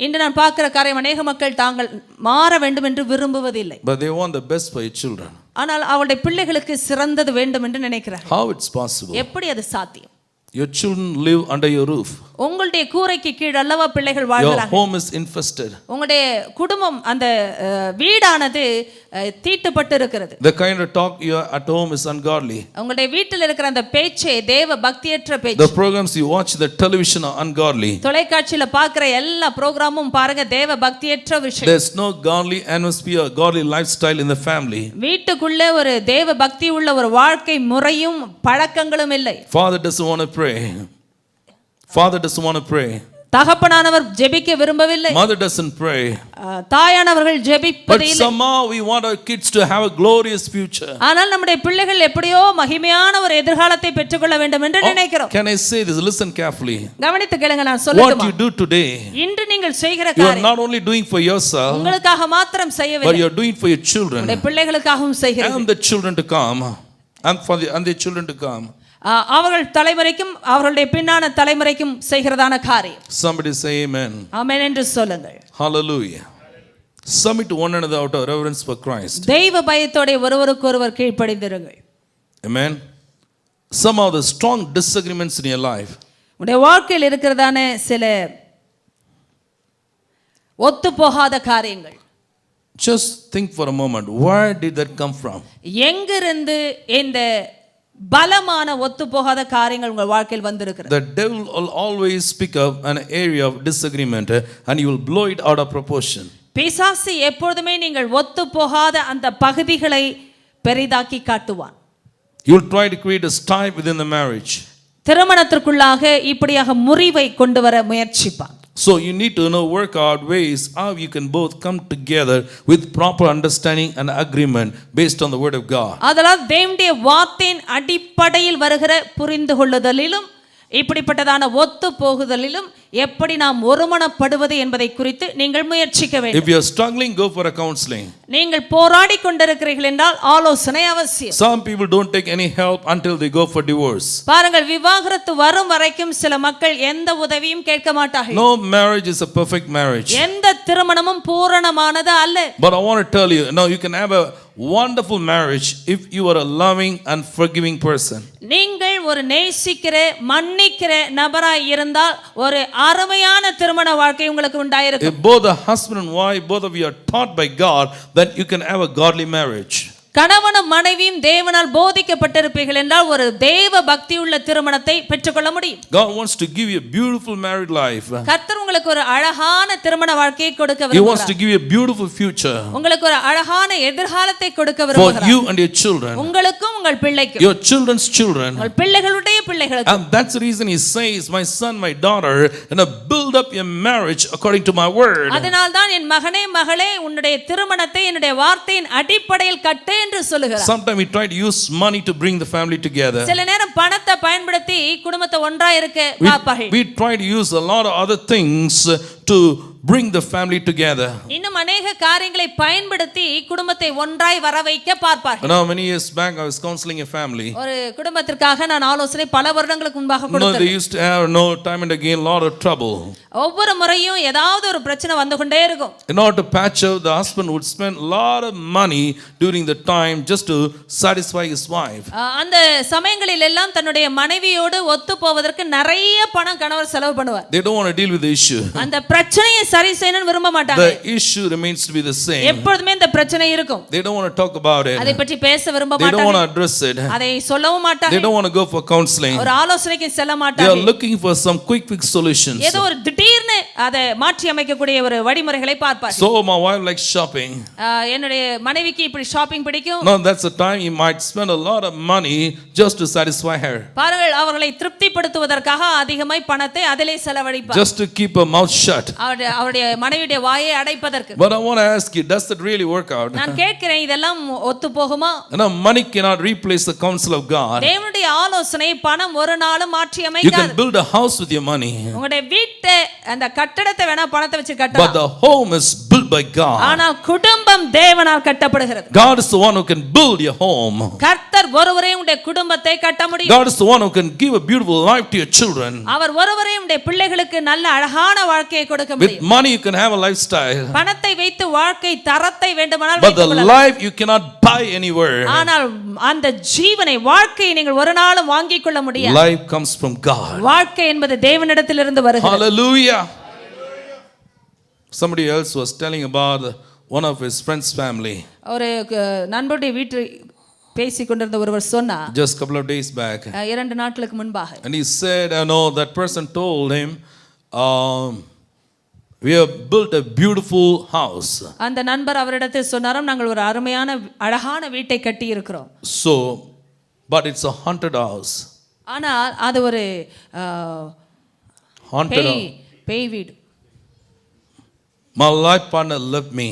இன்று நான் பார்க்கிற காரியம், அநேக மக்கள் தாங்கள் மாற வேண்டும் என்று விரும்புவதில்லை. But they want the best for your children. ஆனால் அவருடைய பிள்ளைகளுக்கு சிறந்தது வேண்டும் என்று நினைக்கிறார்கள். How it's possible? எப்படி அது சாத்தியம்? Your children live under your roof. உங்களுடைய கூரைக்கு கீழ் அல்லவா பிள்ளைகள் Your வாழ்கிறார்கள். home is infested. உங்களுடைய குடும்பம் அந்த வீடானது தீட்டுப்பட்டு இருக்கிறது. The kind of talk you are at home is ungodly. உங்களுடைய வீட்டில் இருக்கிற அந்த பேச்சே தேவ பக்தியற்ற The பேச்சு. programs you watch the television are ungodly. தொலைக்காட்சியில பார்க்கிற எல்லா புரோகிராமும் பாருங்க தேவ பக்தியற்ற விஷயம். There's no godly atmosphere, godly lifestyle in the family. வீட்டுக்குள்ள ஒரு தேவ பக்தி உள்ள ஒரு வாழ்க்கை முறையும் பழக்கங்களும் இல்லை. Father doesn't want to pray. Father doesn't want to pray. தகப்பனானவர் ஜெபிக்க விரும்பவில்லை. Mother doesn't pray. தாயானவர்கள் But ஜெபிப்பதில்லை. somehow we want our kids to have a glorious future. ஆனால் நம்முடைய பிள்ளைகள் எப்படியோ மகிமையான ஒரு எதிர்காலத்தை பெற்றுக்கொள்ள வேண்டும் என்று நினைக்கிறோம். Can I say this? Listen carefully. கவனித்து கேளுங்க, நான் What சொல்லட்டுமா? you do today, இன்று நீங்கள் செய்கிற you are காரியம் not only doing for yourself, உங்களுக்காக மாத்திரம் but செய்யவில்லை, you are doing for your children உங்களுடைய பிள்ளைகளுக்காகவும் செய்கிறீர்கள். and the children to come, and the children to come. அவர்கள் தலைமுறைக்கும் அவர்களுடைய பின்னான தலைமுறைக்கும் செய்கிறதான காரியம். Somebody say amen. ஆமென் என்று சொல்லுங்கள். Hallelujah. Submit to one another out of reverence for Christ. தெய்வ பயத்தோட ஒருவருக்கொருவர் கீழ்ப்படிந்திருங்கள். Amen. Some of the strong disagreements in your life, உங்களுடைய வாழ்க்கையில் இருக்கிறதான சில ஒத்துப்போகாத காரியங்கள், just think for a moment, where did that come from? எங்கிருந்து இந்த பலமான ஒத்துப்போகாத காரியங்கள் உங்கள் வாழ்க்கையில் வந்திருக்கிறது? The devil will always pick up an area of disagreement and he will blow it out of proportion. பிசாசு எப்பொழுதுமே நீங்கள் ஒத்துப்போகாத அந்த பகுதிகளை பெரிதாக்கி காட்டுவான். He will try to create a strife within the marriage. திருமணத்திற்குள்ளாக இப்படியாக முறிவை கொண்டு வர முயற்சிப்பான். So you need to work out ways how you can both come together with proper understanding and agreement based on the word of God. அதனால் தேவனுடைய வார்த்தையின் அடிப்படையில் வருகிற புரிந்து கொள்ளுதலிலும் இப்படிப்பட்டதான ஒத்து போகுதலிலும் எப்படி நாம் ஒருமனப்படுவது என்பதை குறித்து நீங்கள் முயற்சிக்க வேண்டும். If you are struggling, go for a counseling. நீங்கள் போராடி கொண்டிருக்கிறீர்கள் என்றால் ஆலோசனை அவசியம். Some people don't take any help until they go for divorce. பாருங்கள், விவாகரத்து வரும் வரைக்கும் சில மக்கள் எந்த உதவியும் கேட்க மாட்டார்கள். No marriage is a perfect marriage. எந்த திருமணமும் பூரணமானது அல்ல. But I want to tell you, now you can have a wonderful marriage if you are a loving and forgiving person. நீங்கள் ஒரு நேசிக்கிற மன்னிக்கிற நபராய் இருந்தால் ஒரு அருமையான திருமண வாழ்க்கை உங்களுக்கு உண்டாயிருக்கும். If both the husband and wife, both of you are taught by God, then you can have a godly marriage. கணவனும் மனைவியும் தேவனால் போதிக்கப்பட்டிருப்பீர்கள் என்றால் ஒரு தேவ பக்தி உள்ள திருமணத்தை பெற்றுக்கொள்ள முடியும். God wants to give you a beautiful married life. கர்த்தர் உங்களுக்கு ஒரு அழகான திருமண வாழ்க்கையை கொடுக்க He wants to விரும்புகிறார். give you a beautiful future உங்களுக்கு ஒரு அழகான எதிர்காலத்தை கொடுக்க for விரும்புகிறார். you and your children, உங்களுக்கும் உங்கள் பிள்ளைக்கும், your children's children. உங்கள் பிள்ளைகளுடைய பிள்ளைகளுக்கும். And that's the reason he says, my son, my daughter, and build up your marriage according to my word. அதனால் தான் என் மகனே மகளே உன்னுடைய திருமணத்தை என்னுடைய வார்த்தையின் அடிப்படையில் கட்டு என்று சொல்லுகிறார். Sometimes we try to use money to bring the family together. சில நேரம் பணத்தை பயன்படுத்தி குடும்பத்தை ஒன்றாய் இருக்க பார்ப்பார்கள். We try to use a lot of other things to bring the family together. இன்னும் अनेक காரியங்களை பயன்படுத்தி குடும்பத்தை ஒன்றாய் வர வைக்க பார்ப்பார்கள். Now many years back I was counseling a family. ஒரு குடும்பத்திற்காக நான் ஆலோசனை பல வருடங்களுக்கு முன்பாக No, கொடுத்தேன். they used to have time and again lot of trouble. ஒவ்வொரு முறையும் ஏதாவது ஒரு பிரச்சனை வந்து கொண்டே இருக்கும். In order to patch up, the husband would spend a lot of money during the time just to satisfy his wife. அந்த சமயங்களில் எல்லாம் தன்னுடைய மனைவியோடு ஒத்து போவதற்கு நிறைய பணம் கணவர் செலவு பண்ணுவார். They don't want to deal with the issue. அந்த பிரச்சனையை சரி செய்யணும்னு விரும்ப மாட்டாங்க. The issue remains to be the same. எப்பொழுதுமே இந்த பிரச்சனை இருக்கும். They don't want to talk about it. அதை பற்றி பேச விரும்ப They don't want to மாட்டாங்க. address it. அதை சொல்லவும் They மாட்டாங்க. don't want to go for counseling. ஒரு ஆலோசனைக்கு செல்ல They are மாட்டாங்க. looking for some quick fix solutions. ஏதோ ஒரு திடீர்னு அதை மாற்றி அமைக்கக்கூடிய ஒரு வழிமுறைகளை பார்ப்பார்கள். So my wife likes shopping. என்னுடைய மனைவிக்கு இப்படி ஷாப்பிங் பிடிக்கும். No, that's the time he might spend a lot of money just to satisfy her. பாருங்கள், அவர்களை திருப்திப்படுத்துவதற்காக அதிகமாய் பணத்தை அதிலே செலவழிப்பார். Just to keep her mouth shut. அவருடைய மனைவியுடைய வாயை அடைப்பதற்கு. But I want to ask you, does that really work out? நான் கேட்கிறேன், இதெல்லாம் ஒத்து போகுமா? No, money cannot replace the counsel of God. தேவனுடைய ஆலோசனை பணம் ஒரு நாளும் மாற்றி You can அமைக்காது. build a house with your money, உங்களுடைய வீட்டை அந்த கட்டடத்தை வேணா பணத்தை வச்சு but கட்டலாம். the home is built by God. ஆனால் குடும்பம் தேவனால் கட்டப்படுகிறது. God is the one who can build your home. கர்த்தர் ஒருவரே உங்களுடைய குடும்பத்தை கட்ட முடியும். God is the one who can give a beautiful life to your children. அவர் ஒருவரே உங்களுடைய பிள்ளைகளுக்கு நல்ல அழகான வாழ்க்கையை கொடுக்க With முடியும். money you can have a lifestyle, பணத்தை வைத்து வாழ்க்கை தரத்தை வேண்டுமானால் but வைத்துக் the கொள்ளலாம். life you cannot buy anywhere. ஆனால் அந்த ஜீவனை வாழ்க்கையை நீங்கள் ஒரு நாளும் வாங்கிக் கொள்ள முடியாது. Life comes from God. வாழ்க்கை என்பது தேவனிடத்திலிருந்து வருகிறது. Hallelujah. Somebody else was telling about one of his friend's family. ஒரு நண்பருடைய வீட்டு பேசிக் கொண்டிருந்த ஒருவர் சொன்னார், Just a couple of days back. 2 நாட்களுக்கு முன்பாக. And he said, I know that person told him, we have built a beautiful house. அந்த நண்பர் அவரிடத்தில் சொன்னாராம், நாங்கள் ஒரு அருமையான அழகான வீட்டை கட்டி இருக்கிறோம். So, but it's a haunted house. ஆனால் அது ஒரு Haunted house. பேய் வீடு. My life partner left me.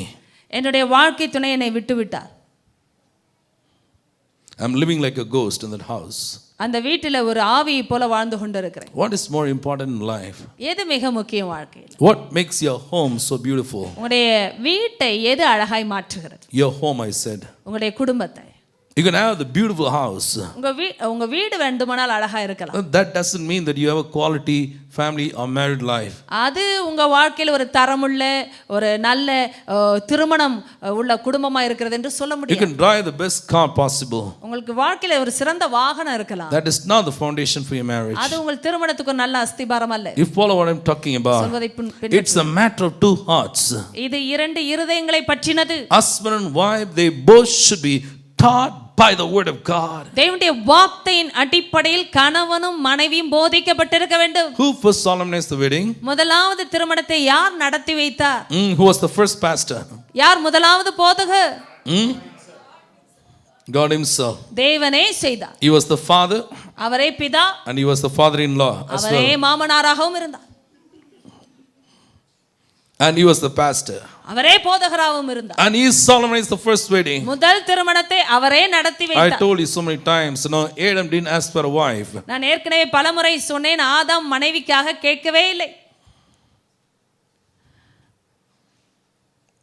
என்னுடைய வாழ்க்கை துணை என்னை விட்டு விட்டார். I'm living like a ghost in that house. அந்த வீட்டில் ஒரு ஆவியை போல வாழ்ந்து கொண்டிருக்கிறேன். What is more important in life? எது மிக முக்கியம் வாழ்க்கையில்? What makes your home so beautiful? உங்களுடைய வீட்டை எது அழகாய் மாற்றுகிறது? Your home, I said. உங்களுடைய குடும்பத்தை. You can have the beautiful house. உங்க வீடு வேண்டுமானால் அழகா இருக்கலாம். That doesn't mean that you have a quality family or married life. அது உங்க வாழ்க்கையில் ஒரு தரமுள்ள ஒரு நல்ல திருமணம் உள்ள குடும்பமா இருக்கிறது என்று சொல்ல You முடியாது. can drive the best car possible. உங்களுக்கு வாழ்க்கையில ஒரு சிறந்த வாகனம் இருக்கலாம். That is not the foundation for your marriage. அது உங்கள் திருமணத்துக்கு ஒரு நல்ல அஸ்திபாரம் அல்ல. You follow what I'm talking about. சொல்வதை It's a matter of two hearts. இது 2 இருதயங்களை பற்றினது. Husband and wife, they both should be taught by the word of God. தேவனுடைய வார்த்தையின் அடிப்படையில் கணவனும் மனைவியும் போதிக்கப்பட்டிருக்க வேண்டும். Who first solemnized the wedding? முதலாவது திருமணத்தை யார் நடத்தி வைத்தார்? Who was the first pastor? யார் முதலாவது போதகர்? God himself. தேவனே செய்தார். He was the father அவரே பிதா, and he was the father-in-law as அவரே well. மாமனாராகவும் இருந்தார். And he was the pastor. அவரே போதகராகவும் இருந்தார். And he solemnized the first wedding. முதல் திருமணத்தை அவரே நடத்தி I வைத்தார். told you so many times, Adam didn't ask for a wife. நான் ஏற்கனவே பலமுறை சொன்னேன், ஆதாம் மனைவிக்காக கேட்கவே இல்லை.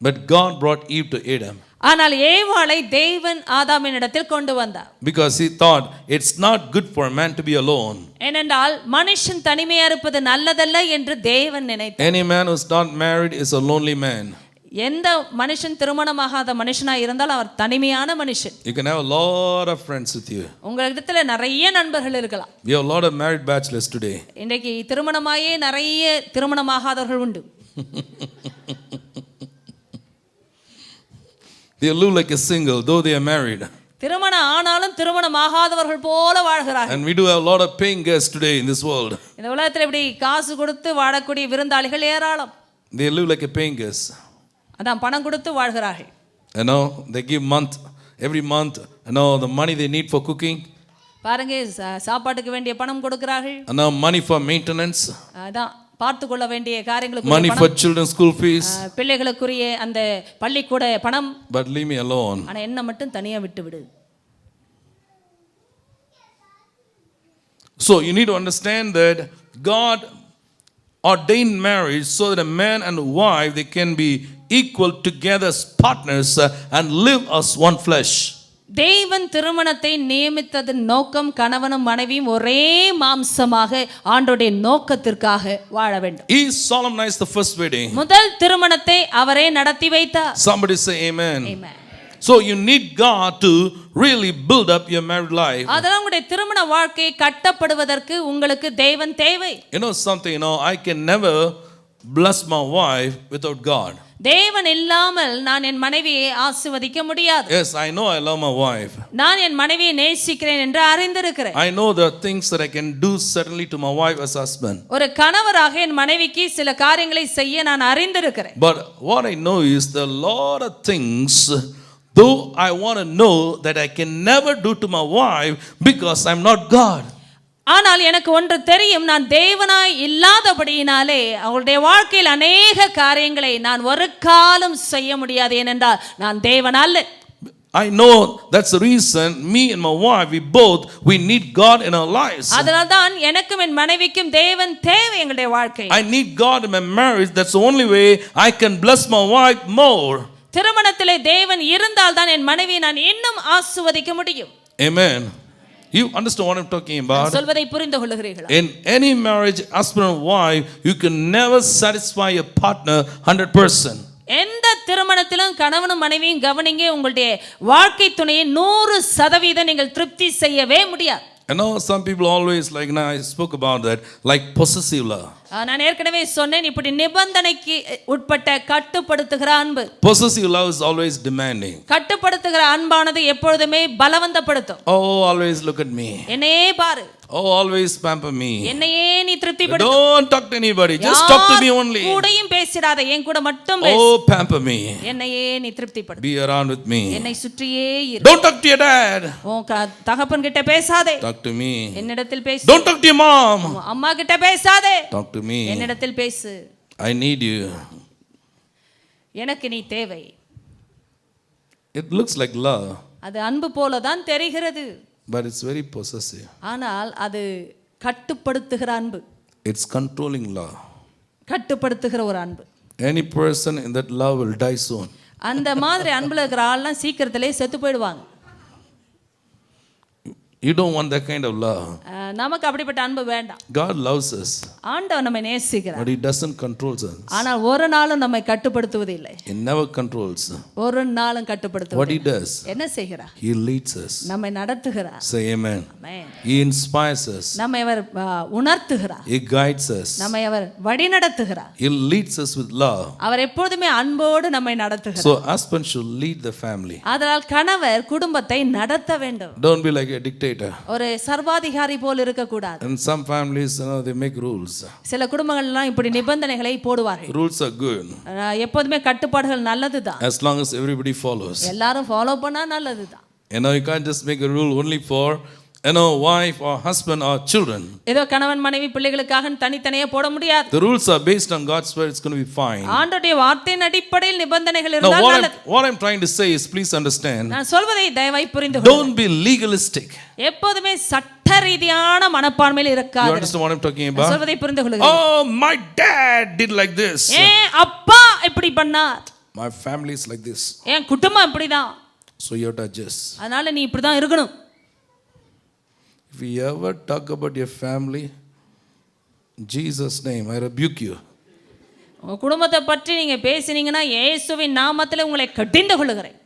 But God brought Eve to Adam ஆனால் ஏவாளை தேவன் ஆதாமினிடத்தில் கொண்டு வந்தார். because he thought it's not good for a man to be alone. ஏனென்றால் மனுஷன் தனிமையா இருப்பது நல்லதல்ல என்று தேவன் நினைத்தார். Any man who's not married is a lonely man. எந்த மனுஷன் திருமணமாகாத மனுஷனா இருந்தால் அவர் தனிமையான மனுஷன். You can have a lot of friends with you. உங்களிடத்துல நிறைய நண்பர்கள் இருக்கலாம். We have a lot of married bachelors today. இன்றைக்கு திருமணமாயே நிறைய திருமணமாகாதவர்கள் உண்டு. They look like a single though they are married. திருமணம் ஆனாலும் திருமணமாகாதவர்கள் போல வாழ்கிறார்கள். And we do have a lot of paying guests today in this world. இந்த உலகத்துல இப்படி காசு கொடுத்து வாழக்கூடிய விருந்தாளிகள் ஏராளம். They live like a paying guest. அதான் பணம் கொடுத்து வாழ்கிறார்கள். You know, they give every month, you know, the money they need for cooking. பாருங்க சாப்பாட்டுக்கு வேண்டிய பணம் கொடுக்கிறார்கள். And now money for maintenance. அதான் பார்த்து கொள்ள வேண்டிய காரியங்களுக்கு Money for children's school fees. பிள்ளைகளுக்குரிய அந்த பள்ளிக்கூட பணம். But leave me alone. ஆனா என்ன மட்டும் தனியா விட்டு விடு. So you need to understand that God ordained marriage so that a man and a wife they can be equal together as partners and live as one flesh. தேவன் திருமணத்தை நியமித்ததன் நோக்கம் கணவனும் மனைவியும் ஒரே மாம்சமாக ஆண்டவருடைய நோக்கத்திற்காக வாழ வேண்டும். He solemnized the first wedding. முதல் திருமணத்தை அவரே நடத்தி வைத்தார். Somebody say amen. Amen. So you need God to really build up your married life. அதனால உங்களுடைய திருமண வாழ்க்கை கட்டப்படுவதற்கு உங்களுக்கு தேவன் தேவை. You know something, I can never bless my wife without God. தேவன் இல்லாமல் நான் என் மனைவியை ஆசீர்வதிக்க முடியாது. Yes, I know I love my wife. நான் என் மனைவியை நேசிக்கிறேன் என்று அறிந்திருக்கிறேன். I know there are things that I can do certainly to my wife as husband. ஒரு கணவராக என் மனைவிக்கு சில காரியங்களை செய்ய நான் அறிந்திருக்கிறேன். But what I know is there are a lot of things though I want to know that I can never do to my wife because I'm not God. ஆனால் எனக்கு ஒன்று தெரியும், நான் தேவனாய் இல்லாதபடியினாலே அவருடைய வாழ்க்கையில் அநேக காரியங்களை நான் ஒரு காலம் செய்ய முடியாது. ஏனென்றால் நான் தேவன் அல்ல. I know that's the reason me and my wife we need God in our lives. அதனால்தான் எனக்கும் என் மனைவிக்கும் தேவன் தேவை எங்களுடைய வாழ்க்கை. I need God in my marriage. That's the only way I can bless my wife more. திருமணத்திலே தேவன் இருந்தால் தான் என் மனைவியை நான் இன்னும் ஆசீர்வதிக்க முடியும். Amen. You understand what I'm talking about? சொல்வதை புரிந்து கொள்கிறீர்களா? In any marriage, husband and wife, you can never satisfy your partner 100%. எந்த திருமணத்திலும் கணவனும் மனைவியும் கவனிங்க, உங்களுடைய வாழ்க்கை துணையை 100% நீங்கள் திருப்தி செய்யவே முடியாது. I know some people always I spoke about that, like possessive love. நான் ஏற்கனவே சொன்னேன், இப்படி நிபந்தனைக்கு உட்பட்ட கட்டுப்படுத்துகிற அன்பு. Possessive love is always demanding. கட்டுப்படுத்துகிற அன்பானது எப்பொழுதுமே பலவந்தப்படுத்தும். Oh, always look at me. என்னையே பாரு. Oh, always pamper me. என்னையே நீ திருப்திப்படுத்து. Don't talk to anybody. Just talk to me only. கூடயும் பேசிடாத, என் கூட மட்டும் பேசு. Oh, pamper me. என்னையே நீ திருப்திப்படுத்து. Be around with me. என்னை சுற்றியே இரு. Don't talk to your dad. உன் தகப்பன் கிட்ட பேசாதே. Talk to me. என்னிடத்தில் பேசு. Don't talk to your mom. அம்மா கிட்ட பேசாதே. Talk to me. என்னிடத்தில் பேசு. I need you. எனக்கு நீ தேவை. It looks like love. அது அன்பு போல தான் தெரிகிறது. But it's very possessive. ஆனால் அது கட்டுப்படுத்துகிற அன்பு. It's controlling love. கட்டுப்படுத்துகிற ஒரு அன்பு. Any person in that love will die soon. அந்த மாதிரி அன்புல இருக்கிற ஆள்லாம் சீக்கிரத்திலே செத்து போயிடுவாங்க. You don't want that kind of love. நமக்கு அப்படிப்பட்ட அன்பு வேண்டாம். God loves us. ஆண்டவர் நம்மை நேசிக்கிறார். But he doesn't control us. ஆனால் ஒரு நாளும் நம்மை கட்டுப்படுத்துவதில்லை. He never controls. ஒரு நாளும் கட்டுப்படுத்துவதில்லை. What he does? என்ன செய்கிறார்? He leads us. நம்மை நடத்துகிறார். Say amen. Amen. He inspires us. நம்மை அவர் உணர்த்துகிறார். He guides us. நம்மை அவர் வழிநடத்துகிறார். He leads us with love. அவர் எப்பொழுதுமே அன்போடு நம்மை நடத்துகிறார். So husband should lead the family. அதனால் கணவர் குடும்பத்தை நடத்த வேண்டும். Don't be like a dictator. ஒரு சர்வாதிகாரி போல் இருக்க கூடாது. And some families, they make rules. சில குடும்பங்கள் எல்லாம் இப்படி நிபந்தனைகளை போடுவார்கள். Rules are good. எப்போதுமே கட்டுப்பாடுகள் நல்லதுதான். As long as everybody follows. எல்லாரும் ஃபாலோ பண்ணா நல்லதுதான். You can't just make a rule only for wife or husband or children. ஏதோ கணவன் மனைவி பிள்ளைகளுக்காக தனித்தனியே போட முடியாது. The rules are based on God's word. It's going to be fine. ஆண்டவருடைய வார்த்தையின் அடிப்படையில் நிபந்தனைகள் இருந்தால் நல்லது. What I'm trying to say is, please understand. நான் சொல்வதை தயவாய் புரிந்து கொள்ளுங்கள். Don't be legalistic. எப்போதுமே சட்ட ரீதியான மனப்பான்மையில் இருக்காதீர்கள். You understand what I'm talking about? சொல்வதை புரிந்து கொள்ளுங்கள். Oh, my dad did like this. அப்பா இப்படி பண்ணார். My family is like this. என் குடும்பம் இப்படிதான். So you have to adjust. அதனால நீ இப்படிதான் இருக்கணும். If you ever talk about your family, in Jesus' name, I rebuke you. உங்க குடும்பத்தை பற்றி நீங்க பேசினீங்கன்னா இயேசுவின் நாமத்திலே உங்களை கடிந்து கொள்ளுகிறேன்.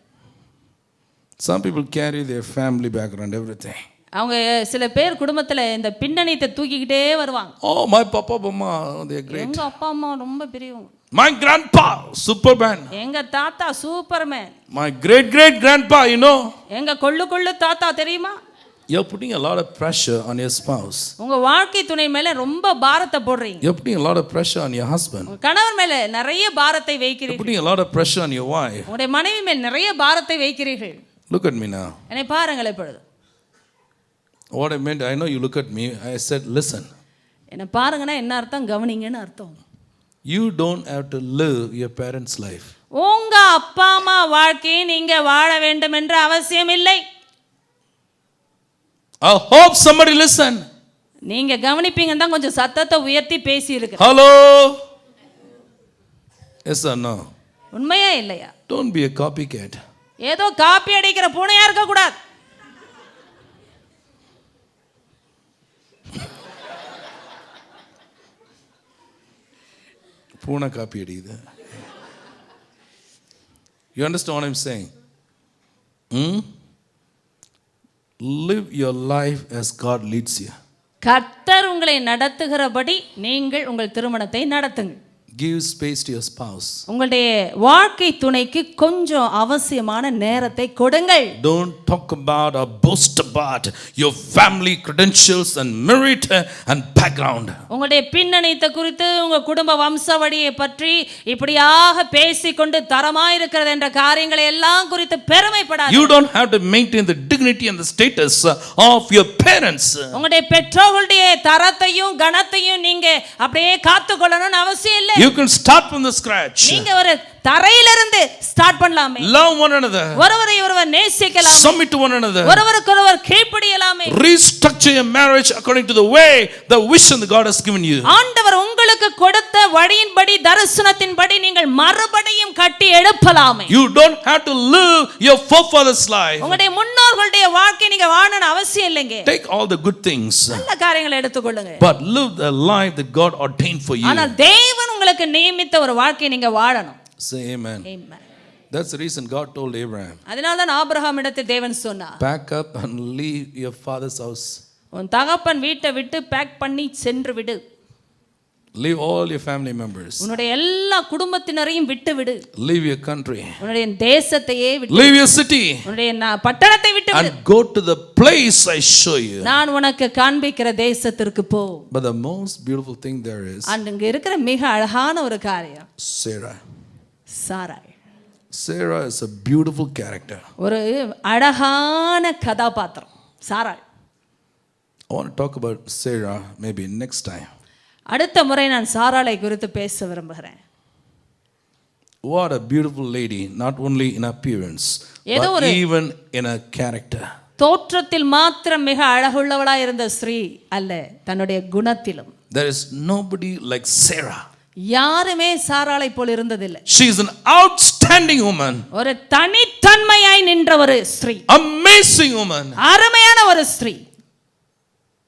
Some people carry their family background, everything. அவங்க சில பேர் குடும்பத்துல இந்த பின்னணியத்தை தூக்கிக்கிட்டே வருவாங்க. Oh, my papa, mama, they are great. எங்க அப்பா அம்மா ரொம்ப பெரியவங்க. My grandpa, Superman. எங்க தாத்தா Superman. My great grandpa, you know. எங்க கொள்ளு தாத்தா தெரியுமா? You're putting a lot of pressure on your spouse. உங்க வாழ்க்கை துணை மேல ரொம்ப பாரத்தை போடுறீங்க. You're putting a lot of pressure on your husband. உங்க கணவர் மேல நிறைய பாரத்தை வைக்கிறீர்கள். You're putting a lot of pressure on your wife. உங்களுடைய மனைவி மேல நிறைய பாரத்தை வைக்கிறீர்கள். Look at me now. என்னை பாருங்கள் இப்பொழுது. What I meant, I know you look at me. I said, listen. என்னை பாருங்கன்னா என்ன அர்த்தம்? கவனிங்கன்னு அர்த்தம். You don't have to live your parents' life. உங்க அப்பா அம்மா வாழ்க்கையை நீங்க வாழ வேண்டும் என்ற அவசியம் இல்லை. I hope somebody listen. நீங்க கவனிப்பீங்கன்னு தான் கொஞ்சம் சத்தத்தை உயர்த்தி பேசி இருக்கு. Hello. Yes or no? உண்மையா இல்லையா? Don't be a copycat. ஏதோ காப்பி அடிக்கிற பூனையா இருக்க கூடாது. பூனை காப்பி அடிக்குது. You understand what I'm saying? Live your life as God leads you. கர்த்தர் உங்களை நடத்துகிறபடி நீங்கள் உங்கள் திருமணத்தை நடத்துங்கள். Give space to your spouse. உங்களுடைய வாழ்க்கை துணைக்கு கொஞ்சம் அவசியமான நேரத்தை கொடுங்கள். Don't talk about or boast about your family credentials and merit and background. உங்களுடைய பின்னணியத்தை குறித்து உங்க குடும்ப வம்சாவழியை பற்றி இப்படியாக பேசிக்கொண்டு தரமாயிருக்கிறது என்ற காரியங்களை எல்லாம் குறித்து பெருமைப்படாதீங்க. You don't have to maintain the dignity and the status of your parents. உங்களுடைய பெற்றோர்களுடைய தரத்தையும் கனத்தையும் நீங்க அப்படியே காத்துக்கொள்ளணும்னு அவசியம் இல்லை. You can start from the scratch. நீங்க ஒரு தரையிலிருந்து ஸ்டார்ட் பண்ணலாமே. Love one another. ஒருவரை ஒருவர் நேசிக்கலாமே. Submit to one another. ஒருவருக்கொருவர் கீழ்ப்படியலாமே. Restructure your marriage according to the way, the vision that God has given you. ஆண்டவர் உங்களுக்கு கொடுத்த வழியின்படி தரிசனத்தின்படி நீங்கள் மறுபடியும் கட்டி எழுப்பலாமே. You don't have to live your forefathers' life. உங்களுடைய முன்னோர்களுடைய வாழ்க்கை நீங்க வாழணும் அவசியம் இல்லைங்க. Take all the good things, நல்ல காரியங்களை எடுத்துக்கொள்ளுங்க. but live the life that God ordained for you. ஆனால் தேவன் உங்களுக்கு நியமித்த ஒரு வாழ்க்கையை நீங்க வாழணும். Say amen. Amen. That's the reason God told Abraham, அதனால தான் ஆபிரகாமிடத்தில் தேவன் சொன்னார், pack up and leave your father's house. உன் தகப்பன் வீட்டை விட்டு பேக் பண்ணி சென்று விடு. Leave all your family members. உன்னுடைய எல்லா குடும்பத்தினரையும் விட்டு விடு. Leave your country. உன்னுடைய தேசத்தையே விட்டு. Leave your city. உன்னுடைய பட்டணத்தை விட்டு விடு. And go to the place I show you. நான் உனக்கு காண்பிக்கிற தேசத்திற்கு போ. But the most beautiful thing there is, அங்க இருக்கிற மிக அழகான ஒரு காரியம் Sarah. Sarai. Sarah is a beautiful character. ஒரு அழகான கதாபாத்திரம் Sarai. I want to talk about Sarah maybe next time. அடுத்த முறை நான் சாராளை குறித்து பேச விரும்புகிறேன். What a beautiful lady, not only in appearance, but even in her character. தோற்றத்தில் மாத்திரம் மிக அழகுள்ளவளாய் இருந்த ஸ்ரீ அல்ல, தன்னுடைய குணத்திலும். There is nobody like Sarah. யாருமே சாராளை போல் இருந்ததில்லை. She is an outstanding woman. ஒரு தனித்தன்மையாய் நின்ற ஒரு ஸ்ரீ. Amazing woman. அருமையான ஒரு Sri.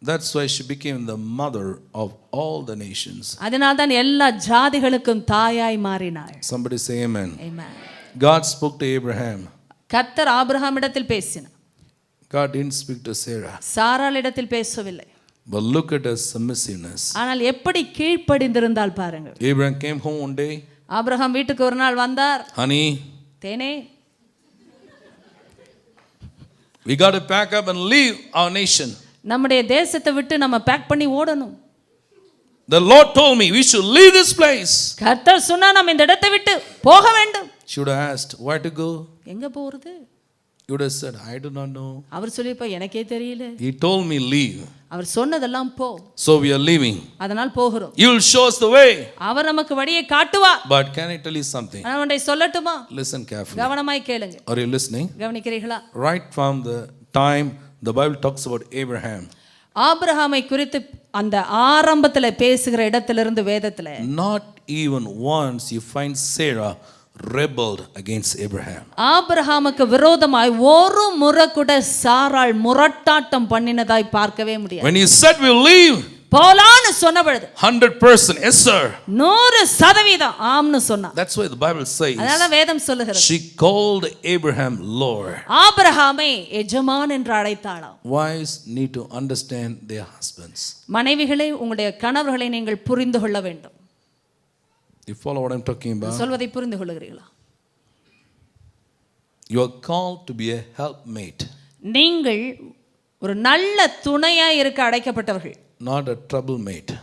That's why she became the mother of all the nations. அதனால் தான் எல்லா ஜாதிகளுக்கும் தாயாய் மாறினாள். Somebody say amen. Amen. God spoke to Abraham. கர்த்தர் ஆபிரகாமிடத்தில் பேசினார். God didn't speak to Sarah. சாராளிடத்தில் பேசவில்லை. But look at her submissiveness. ஆனால் எப்படி கீழ்ப்படிந்திருந்தால் பாருங்கள். Abraham came home one day. Abraham வீட்டுக்கு ஒரு நாள் வந்தார். Honey, Tene, we got to pack up and leave our nation. நம்முடைய தேசத்தை விட்டு நம்ம பேக் பண்ணி ஓடணும். The Lord told me we should leave this place. கர்த்தர் சொன்னா நம்ம இந்த இடத்தை விட்டு போக வேண்டும். She would have asked, where to go? எங்க போறது? You would have said, I do not know. அவர் சொல்லிப்பா எனக்கே தெரியல. He told me leave. அவர் சொன்னதெல்லாம் போ. So we are leaving. அதனால் போகிறோம். You will show us the way. அவர் நமக்கு வழியை காட்டுவார். But can I tell you something? நான் ஒன்றை சொல்லட்டுமா? Listen carefully. கவனமாய் கேளுங்க. Are you listening? கவனிக்கிறீர்களா? Right from the time the Bible talks about Abraham. ஆபிரகாமை குறித்து அந்த ஆரம்பத்தில் பேசுகிற இடத்திலிருந்து வேதத்தில் Not even once you find Sarah rebelled against Abraham. ஆபிரகாமுக்கு விரோதமாய் ஒரு முறை கூட சாராள் முரட்டாட்டம் பண்ணினதாய் பார்க்கவே முடியாது. When he said we'll leave, போலான்னு சொன்ன பொழுது 100% yes sir. 100% ஆம்னு சொன்னா. That's why the Bible says அதனால வேதம் சொல்லுகிறது. she called Abraham Lord. ஆபிரகாமை எஜமான் என்று அழைத்தாளாம். Wives need to understand their husbands. மனைவிகளே உங்களுடைய கணவர்களை நீங்கள் புரிந்து கொள்ள வேண்டும். You follow what I'm talking about? சொல்வதை புரிந்து கொள்கிறீர்களா? You are called to be a helpmate. நீங்கள் ஒரு நல்ல துணையா இருக்க அழைக்கப்பட்டவர்கள். Not a troublemaker.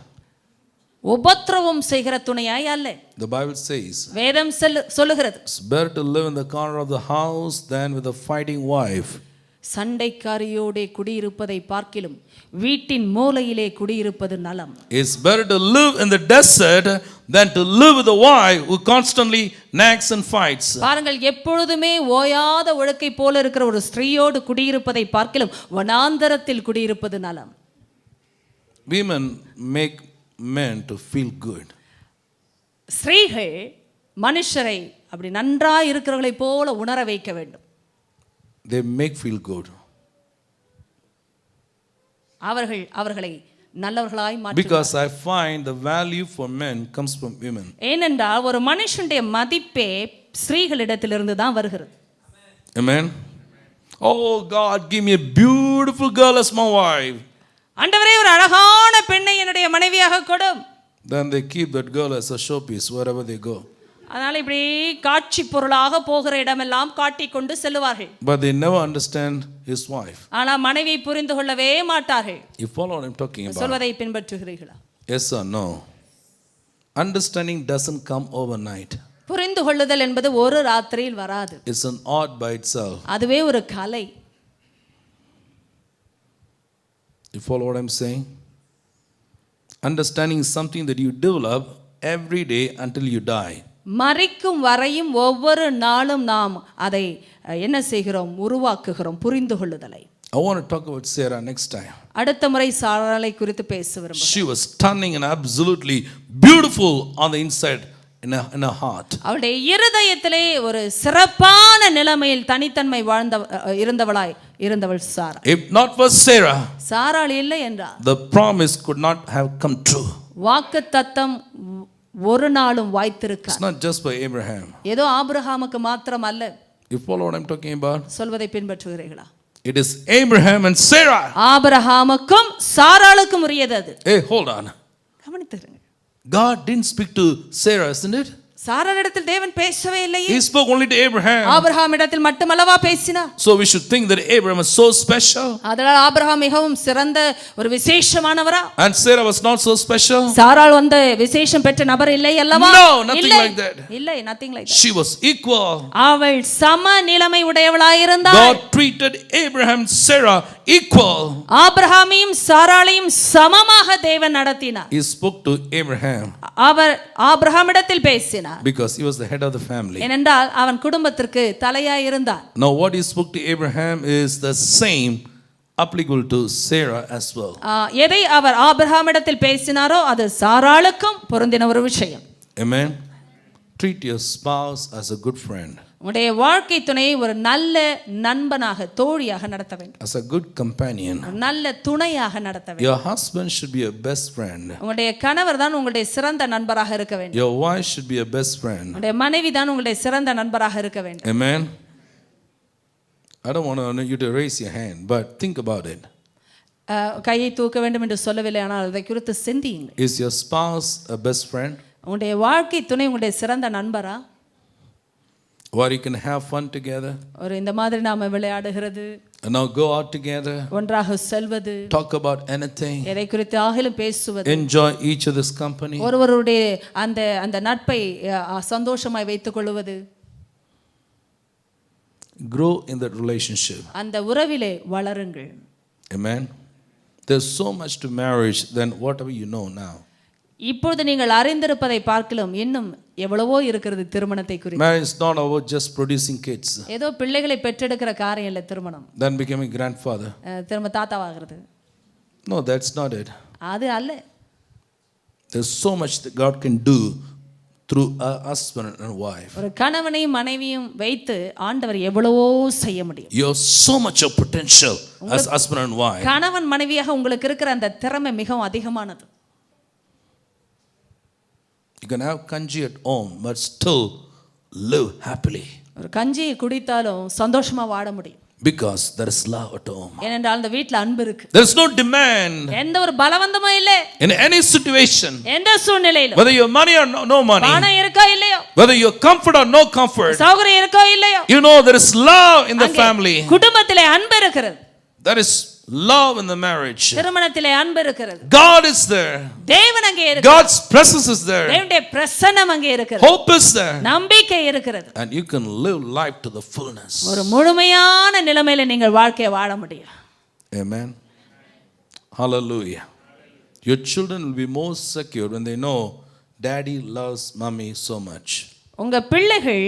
உபத்திரவம் செய்கிற துணையாய் அல்ல. The Bible says வேதம் சொல்லுகிறது. it's better to live in the corner of the house than with a fighting wife. சண்டைக்காரியோடே குடியிருப்பதை பார்க்கிலும் வீட்டின் மூலையிலே குடியிருப்பது நலம். It's better to live in the desert than to live with a wife who constantly nags and fights. பாருங்கள், எப்பொழுதுமே ஓயாத ஒழுக்கை போல இருக்கிற ஒரு ஸ்திரீயோடு குடியிருப்பதை பார்க்கிலும் வனாந்தரத்தில் குடியிருப்பது நலம். Women make men to feel good. ஸ்திரீகள் மனுஷரை அப்படி நன்றா இருக்கிறவர்களை போல உணர வைக்க வேண்டும். They make feel good. அவர்களை நல்லவர்களாய் மாற்ற. Because I find the value for men comes from women. ஏனென்றால் ஒரு மனுஷனுடைய மதிப்பே ஸ்திரீகளிடத்திலிருந்து தான் வருகிறது. Amen. Oh God, give me a beautiful girl as my wife. ஆண்டவரே, ஒரு அழகான பெண்ணை என்னுடைய மனைவியாக கொடும். Then they keep that girl as a showpiece wherever they go. அதனால இப்படி காட்சி பொருளாக போகிற இடமெல்லாம் காட்டிக் கொண்டு செல்லுவார்கள். But they never understand his wife. ஆனா மனைவியை புரிந்து கொள்ளவே மாட்டார்கள். You follow what I'm talking about? சொல்வதை பின்பற்றுகிறீர்களா? Yes or no? Understanding doesn't come overnight. புரிந்து கொள்ளுதல் என்பது ஒரு ராத்திரியில் வராது. It's an art by itself. அதுவே ஒரு கலை. You follow what I'm saying? Understanding is something that you develop every day until you die. மரிக்கும் வரையும் ஒவ்வொரு நாளும் நாம் அதை என்ன செய்கிறோம்? உருவாக்குகிறோம் புரிந்து கொள்ளுதலை. I want to talk about Sarah next time. அடுத்த முறை சாராளை குறித்து பேச விரும்புகிறேன். She was stunning and absolutely beautiful on the inside in her heart. அவளுடைய இருதயத்திலே ஒரு சிறப்பான நிலைமையில் தனித்தன்மை இருந்தவள் சாரா. If not for Sarah, சாராள் இல்லை என்றால் the promise could not have come true. வாக்குத்தத்தம் ஒரு நாளும் வாய்த்திருக்காது. It's not just for Abraham. ஏதோ ஆபிரகாமுக்கு மாத்திரம் அல்ல. You follow what I'm talking about? சொல்வதை பின்பற்றுகிறீர்களா? It is Abraham and Sarah. ஆபிரகாமுக்கும் சாராளுக்கும் உரியது அது. Hey, hold on. கவனித்துருங்க. God didn't speak to Sarah, isn't it? சாராளிடத்தில் தேவன் பேசவே இல்லையே. He spoke only to Abraham. ஆபிரகாமிடத்தில் மட்டுமல்லவா பேசினார். So we should think that Abraham was so special. அதனால் Abraham மிகவும் சிறந்த ஒரு விசேஷமானவரா? And Sarah was not so special. சாராள் வந்து விசேஷம் பெற்ற நபர் இல்லை அல்லவா? No, nothing like that. இல்லை, nothing like that. She was equal. அவள் சம நிலைமை உடையவளாய் இருந்தாள். God treated Abraham and Sarah equal. ஆபிரகாமையும் சாராளையும் சமமாக தேவன் நடத்தினார். He spoke to Abraham. அவர் ஆபிரகாமிடத்தில் பேசினார். Because he was the head of the family. ஏனென்றால் அவன் குடும்பத்திற்கு தலையாய் இருந்தான். Now what he spoke to Abraham is the same applicable to Sarah as well. எதை அவர் ஆபிரகாமிடத்தில் பேசினாரோ அது சாராளுக்கும் பொருந்தின ஒரு விஷயம். Amen. Treat your spouse as a good friend. உங்களுடைய வாழ்க்கை துணையை ஒரு நல்ல நண்பனாக தோழியாக நடத்த வேண்டும். As a good companion. நல்ல துணையாக நடத்த வேண்டும். Your husband should be your best friend. உங்களுடைய கணவர் தான் உங்களுடைய சிறந்த நண்பராக இருக்க வேண்டும். Your wife should be your best friend. உங்களுடைய மனைவி தான் உங்களுடைய சிறந்த நண்பராக இருக்க வேண்டும். Amen. I don't want you to raise your hand, but think about it. கையை தூக்க வேண்டும் என்று சொல்லவில்லை, ஆனால் அதை குறித்து சிந்தியுங்கள். Is your spouse a best friend? உங்களுடைய வாழ்க்கை துணை உங்களுடைய சிறந்த நண்பரா? Where you can have fun together. ஒரு இந்த மாதிரி நாம விளையாடுகிறது, And now go out together. ஒன்றாக செல்வது, Talk about anything. எதை குறித்து ஆகிலும் பேசுவது, Enjoy each other's company. ஒருவருடைய அந்த அந்த நட்பை சந்தோஷமாய் வைத்துக் கொள்வது. Grow in that relationship. அந்த உறவிலே வளருங்கள். Amen. There's so much to marriage than whatever you know now. இப்பொழுது நீங்கள் அறிந்திருப்பதை பார்க்கலாம் இன்னும் எவ்வளவோ இருக்கிறது திருமணத்தை குறித்து. Marriage is not about just producing kids. ஏதோ பிள்ளைகளை பெற்றெடுக்கிற காரியம் இல்லை திருமணம். Then becoming grandfather. திரும்ப தாத்தாவாகிறது. No, that's not it. அது அல்ல. There's so much that God can do through a husband and wife. ஒரு கணவனையும் மனைவியும் வைத்து ஆண்டவர் எவ்வளவோ செய்ய முடியும். You have so much of potential as husband and wife. கணவன் மனைவியாக உங்களுக்கு இருக்கிற அந்த திறமை மிகவும் அதிகமானது. You can have kanji at home but still live happily. ஒரு கஞ்சியை குடித்தாலும் சந்தோஷமா வாழ முடியும். Because there is love at home. ஏனென்றால் அந்த வீட்ல அன்பு இருக்கு. There is no demand. எந்த ஒரு பலவந்தமும் இல்ல. In any situation. எந்த சூழ்நிலையிலும். Whether you have money or no money. பணம் இருக்கோ இல்லையோ. Whether you have comfort or no comfort. சௌகரியம் இருக்கோ இல்லையோ. You know there is love in the family. குடும்பத்திலே அன்பு இருக்கிறது. There is love in the marriage. திருமணத்திலே அன்பு இருக்கிறது. God is there. தேவன் அங்கே இருக்கிறார். God's presence is there. தேவனுடைய பிரசன்னம் அங்கே இருக்கிறது. Hope is there. நம்பிக்கை இருக்கிறது. And you can live life to the fullness. ஒரு முழுமையான நிலைமையில நீங்கள் வாழ்க்கையை வாழ முடியும். Amen. Hallelujah. Your children will be more secure when they know daddy loves mommy so much. உங்க பிள்ளைகள்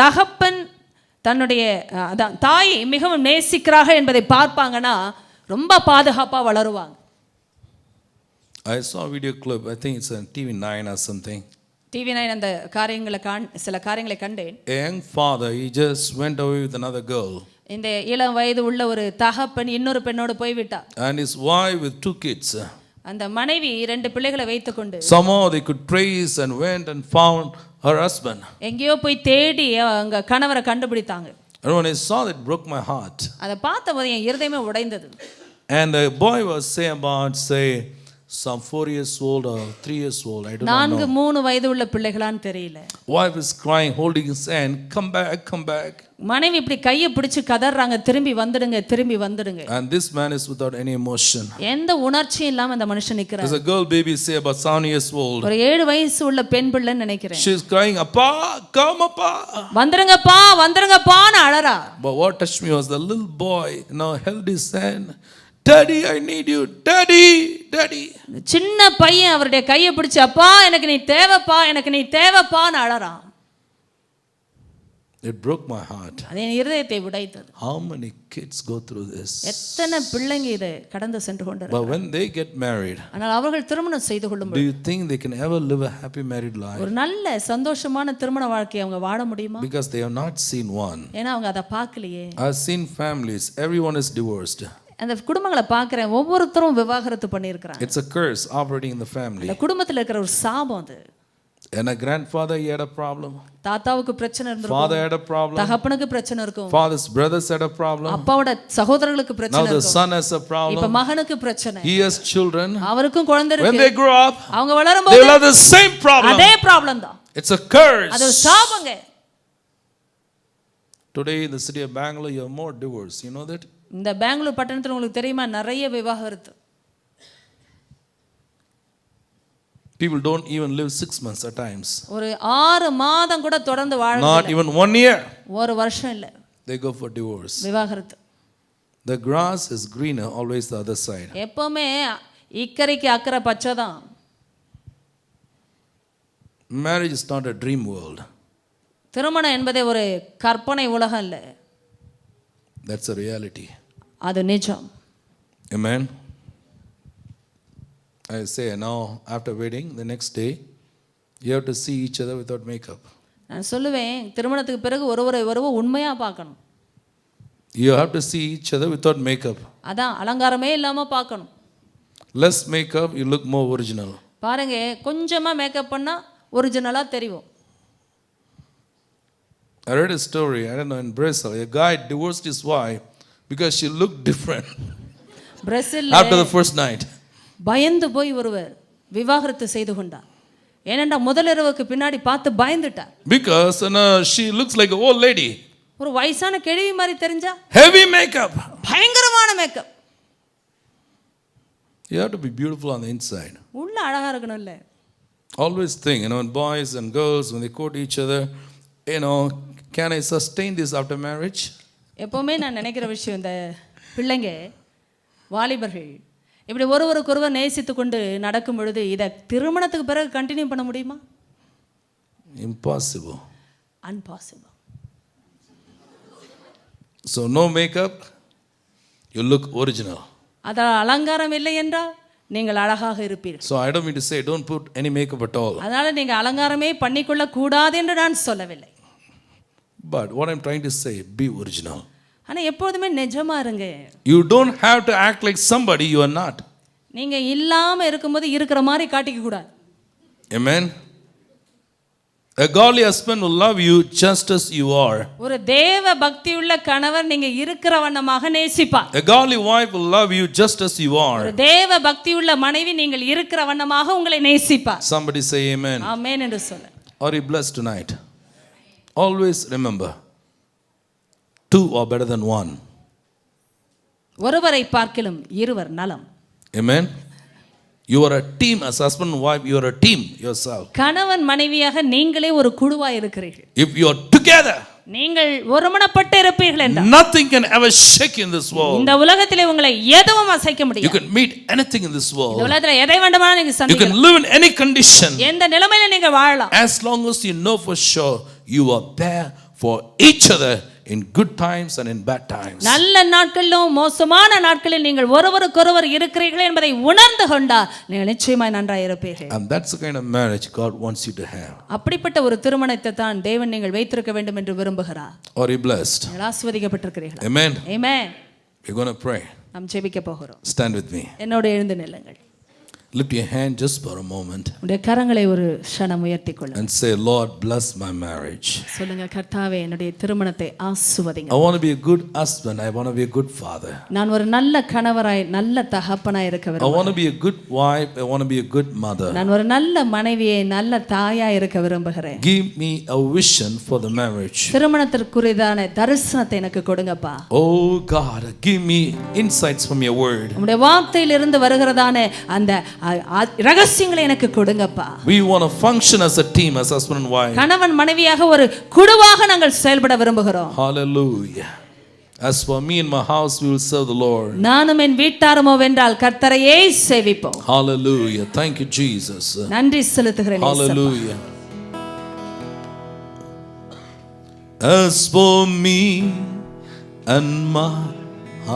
தகப்பன் தன்னுடைய அதான் தாயை மிகவும் நேசிக்கிறார்கள் என்பதை பார்ப்பாங்கன்னா ரொம்ப பாதுகாப்பா வளருவாங்க. I saw a video clip, I think it's on TV9 or something. TV9 அந்த சில காரியங்களை கண்டேன். A young father, he just went away with another girl. இந்த இளம் வயது உள்ள ஒரு தகப்பன் இன்னொரு பெண்ணோடு போய்விட்டார். And his wife with 2 kids. அந்த மனைவி 2 பிள்ளைகளை வைத்துக்கொண்டு Somehow they could trace and went and found her husband. எங்கேயோ போய் தேடி அங்க கணவரை கண்டுபிடித்தாங்க. And when I saw that, it broke my heart. அதை பார்த்தபோது என் இருதயமே உடைந்தது. And the boy was saying about, say, some 4 years old or 3 years old, I don't know. 4-3 வயது உள்ள பிள்ளைகளான்னு தெரியல. Wife is crying, holding his hand, come back, come back. மனைவி இப்படி கையை பிடிச்சு கதறாங்க, திரும்பி வந்துடுங்க, திரும்பி வந்துடுங்க. And this man is without any emotion. எந்த உணர்ச்சியும் இல்லாம அந்த மனுஷன் நிக்கிறார். There's a girl baby, say about 7 years old. ஒரு 7 வயசு உள்ள பெண் பிள்ளைன்னு நினைக்கிறேன். She is crying, appa, come appa. வந்துருங்கப்பா, வந்துருங்கப்பான்னு அழறா. But what touched me was the little boy, held his hand. Daddy, I need you. Daddy, daddy. சின்ன பையன் அவருடைய கையை பிடிச்சு, அப்பா எனக்கு நீ தேவைப்பா, எனக்கு நீ தேவைப்பான்னு அழறான். It broke my heart. அது என் இருதயத்தை உடைத்தது. How many kids go through this? எத்தனை பிள்ளைங்க இதை கடந்து சென்று கொண்டிருக்கிறார்கள். But when they get married, ஆனால் அவர்கள் திருமணம் செய்து கொள்ளும்போது, do you think they can ever live a happy married life? ஒரு நல்ல சந்தோஷமான திருமண வாழ்க்கையை அவங்க வாழ முடியுமா? Because they have not seen one. ஏன்னா அவங்க அதை பார்க்கலையே. I've seen families, everyone is divorced. அந்த குடும்பங்களை பார்க்கிறேன், ஒவ்வொருத்தரும் விவாகரத்து பண்ணியிருக்கிறாங்க. It's a curse operating in the family. அந்த குடும்பத்தில் இருக்கிற ஒரு சாபம் அது. And a grandfather, he had a problem. தாத்தாவுக்கு பிரச்சனை இருந்திருக்கும். Father had a problem. தகப்பனுக்கு பிரச்சனை இருக்கும். Father's brothers had a problem. அப்பாவோட சகோதரர்களுக்கு பிரச்சனை இருக்கும். Now the son has a இப்ப problem. மகனுக்கு பிரச்சனை. He has children. அவருக்கும் குழந்தை இருக்கு. When they grow up, அவங்க வளரும்போது they will have the same problem. அதே ப்ராப்ளம் தான். It's a curse. அது ஒரு சாபங்க. Today in the city of Bangalore, you have more divorce. You know that? இந்த பெங்களூர் பட்டணத்துல உங்களுக்கு தெரியுமா நிறைய விவாகரத்து. People don't even live 6 months at times. ஒரு 6 மாதம் கூட தொடர்ந்து வாழறது இல்ல. Not even 1 year. ஒரு வருஷம் இல்ல. They go for divorce. விவாகரத்து. The grass is greener always the other side. எப்பவுமே இக்கரைக்கு அக்கறை பச்சை தான். Marriage is not a dream world. திருமணம் என்பதே ஒரு கற்பனை உலகம் இல்ல. That's a reality. அது நிஜம். Amen. I say now after wedding the next day you have to see each other without makeup. நான் சொல்லுவேன் திருமணத்துக்கு பிறகு ஒருவரை உண்மையா பார்க்கணும். You have to see each other without makeup. அதான் அலங்காரமே இல்லாம பார்க்கணும். Less makeup, you look more original. பாருங்க கொஞ்சமா மேக்கப் பண்ணா ஒரிஜினலா தெரியும். I read a story, I don't know, in Brazil, a guy divorced his wife because she looked different. பிரேசில்ல After the first night. பயந்து போய் ஒருவர் விவாகரத்து செய்து கொண்டார். ஏனென்றா முதலிரவுக்கு பின்னாடி பார்த்து பயந்துட்டார். Because she looks like an old lady. ஒரு வயசான கிழவி மாதிரி தெரிஞ்சா. Heavy makeup. பயங்கரமான makeup. You have to be beautiful on the inside. உள்ள அழகா இருக்கணும் இல்ல. Always think, when boys and girls, when they quote each other, can I sustain this after marriage? எப்பவுமே நான் நினைக்கிற விஷயம், இந்த பிள்ளைங்க வாலிபர்கள் இப்படி ஒருவருக்கொருவர் நேசித்து கொண்டு நடக்கும் பொழுது இதை திருமணத்துக்கு பிறகு கண்டினியூ பண்ண முடியுமா? Impossible. Impossible. So no makeup, you look original. அதான் அலங்காரம் இல்லை என்றால் நீங்கள் அழகாக இருப்பீர்கள். So I don't mean to say don't put any makeup at all. அதனால நீங்க அலங்காரமே பண்ணிக்கொள்ள கூடாது என்று நான் சொல்லவில்லை. But what I'm trying to say, be original. ஆனா எப்போதுமே நிஜமா இருங்க. You don't have to act like somebody you are not. நீங்க இல்லாம இருக்கும்போது இருக்கிற மாதிரி காட்டிக்க கூடாது. Amen. A godly husband will love you just as you are. ஒரு தேவ பக்தியுள்ள கணவர் நீங்க இருக்கிற வண்ணமாக நேசிப்பார். A godly wife will love you just as you are. ஒரு தேவ பக்தியுள்ள மனைவி நீங்கள் இருக்கிற வண்ணமாக உங்களை நேசிப்பார். Somebody say amen. ஆமென் என்று சொல்ல. Are you blessed tonight? Always remember, two are better than one. ஒருவரை பார்க்கிலும் இருவர் நலம். Amen. You are a team as husband and wife. You are a team yourself. கணவன் மனைவியாக நீங்களே ஒரு குழுவாய் இருக்கிறீர்கள். If you are together, நீங்கள் ஒருமனப்பட்டு இருப்பீர்கள் என்றால் nothing can ever shake in this world. இந்த உலகத்திலே உங்களை எதுவும் அசைக்க முடியாது. You can meet anything in this இந்த world. உலகத்திலே எதை வேண்டுமானாலும் நீங்க You can சந்திக்கலாம். live in any condition. எந்த நிலைமையில நீங்க வாழலாம். As long as you know for sure you are there for each other in good times and in bad times. நல்ல நாட்களிலும் மோசமான நாட்களில் நீங்கள் ஒருவருக்கொருவர் இருக்கிறீர்கள் என்பதை உணர்ந்து கொண்டால் நீங்கள் நிச்சயமாய் நன்றாய் இருப்பீர்கள். And that's the kind of marriage God wants you to have. அப்படிப்பட்ட ஒரு திருமணத்தை தான் தேவன் நீங்கள் வைத்திருக்க வேண்டும் என்று விரும்புகிறார். Are you blessed? நீங்கள் ஆசீர்வதிக்கப்பட்டிருக்கிறீர்கள். Amen. Amen. We're going to pray. நாம் ஜெபிக்க போகிறோம். Stand with me. என்னோட எழுந்து நில்லுங்கள். Lift your hand just for a moment உடைய கரங்களை ஒரு க்ஷணம் உயர்த்திக் கொள்ளுங்கள். and say, Lord, bless my marriage. சொல்லுங்க, கர்த்தாவே என்னுடைய திருமணத்தை ஆசீர்வதிங்க. I want to be a good husband. I want to be a good father. நான் ஒரு நல்ல கணவராய் நல்ல தகப்பனாய் இருக்க I விரும்புகிறேன். want to be a good wife. I want to be a good mother. நான் ஒரு நல்ல மனைவியை நல்ல தாயாய் இருக்க விரும்புகிறேன். Give me a vision for the marriage. திருமணத்திற்குரியதான தரிசனத்தை எனக்கு கொடுங்கப்பா. Oh God, give me insights from your word. உம்முடைய வார்த்தையிலிருந்து வருகிறதான அந்த ரகசியங்களை எனக்கு கொடுங்கப்பா. We want to function as a team, as husband and wife. கணவன் மனைவியாக ஒரு குழுவாக நாங்கள் செயல்பட விரும்புகிறோம். Hallelujah. As for me and my house, we will serve the Lord. நானும் என் வீட்டாருமோ வென்றால் கர்த்தரையே சேவிப்போம். Hallelujah. Thank you, Jesus. நன்றி செலுத்துகிறேன். Hallelujah. As for me and my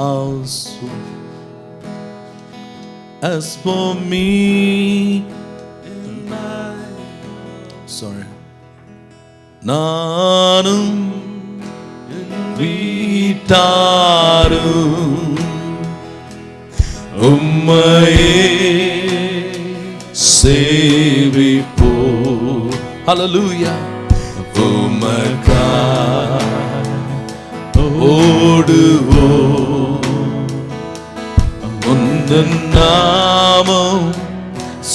house, as for me and my, sorry, நானும் வீட்டாரும் உம்மையே சேவிப்போ. Hallelujah. உமக்காய் ஓடுவோம், உந்தன் நாமம்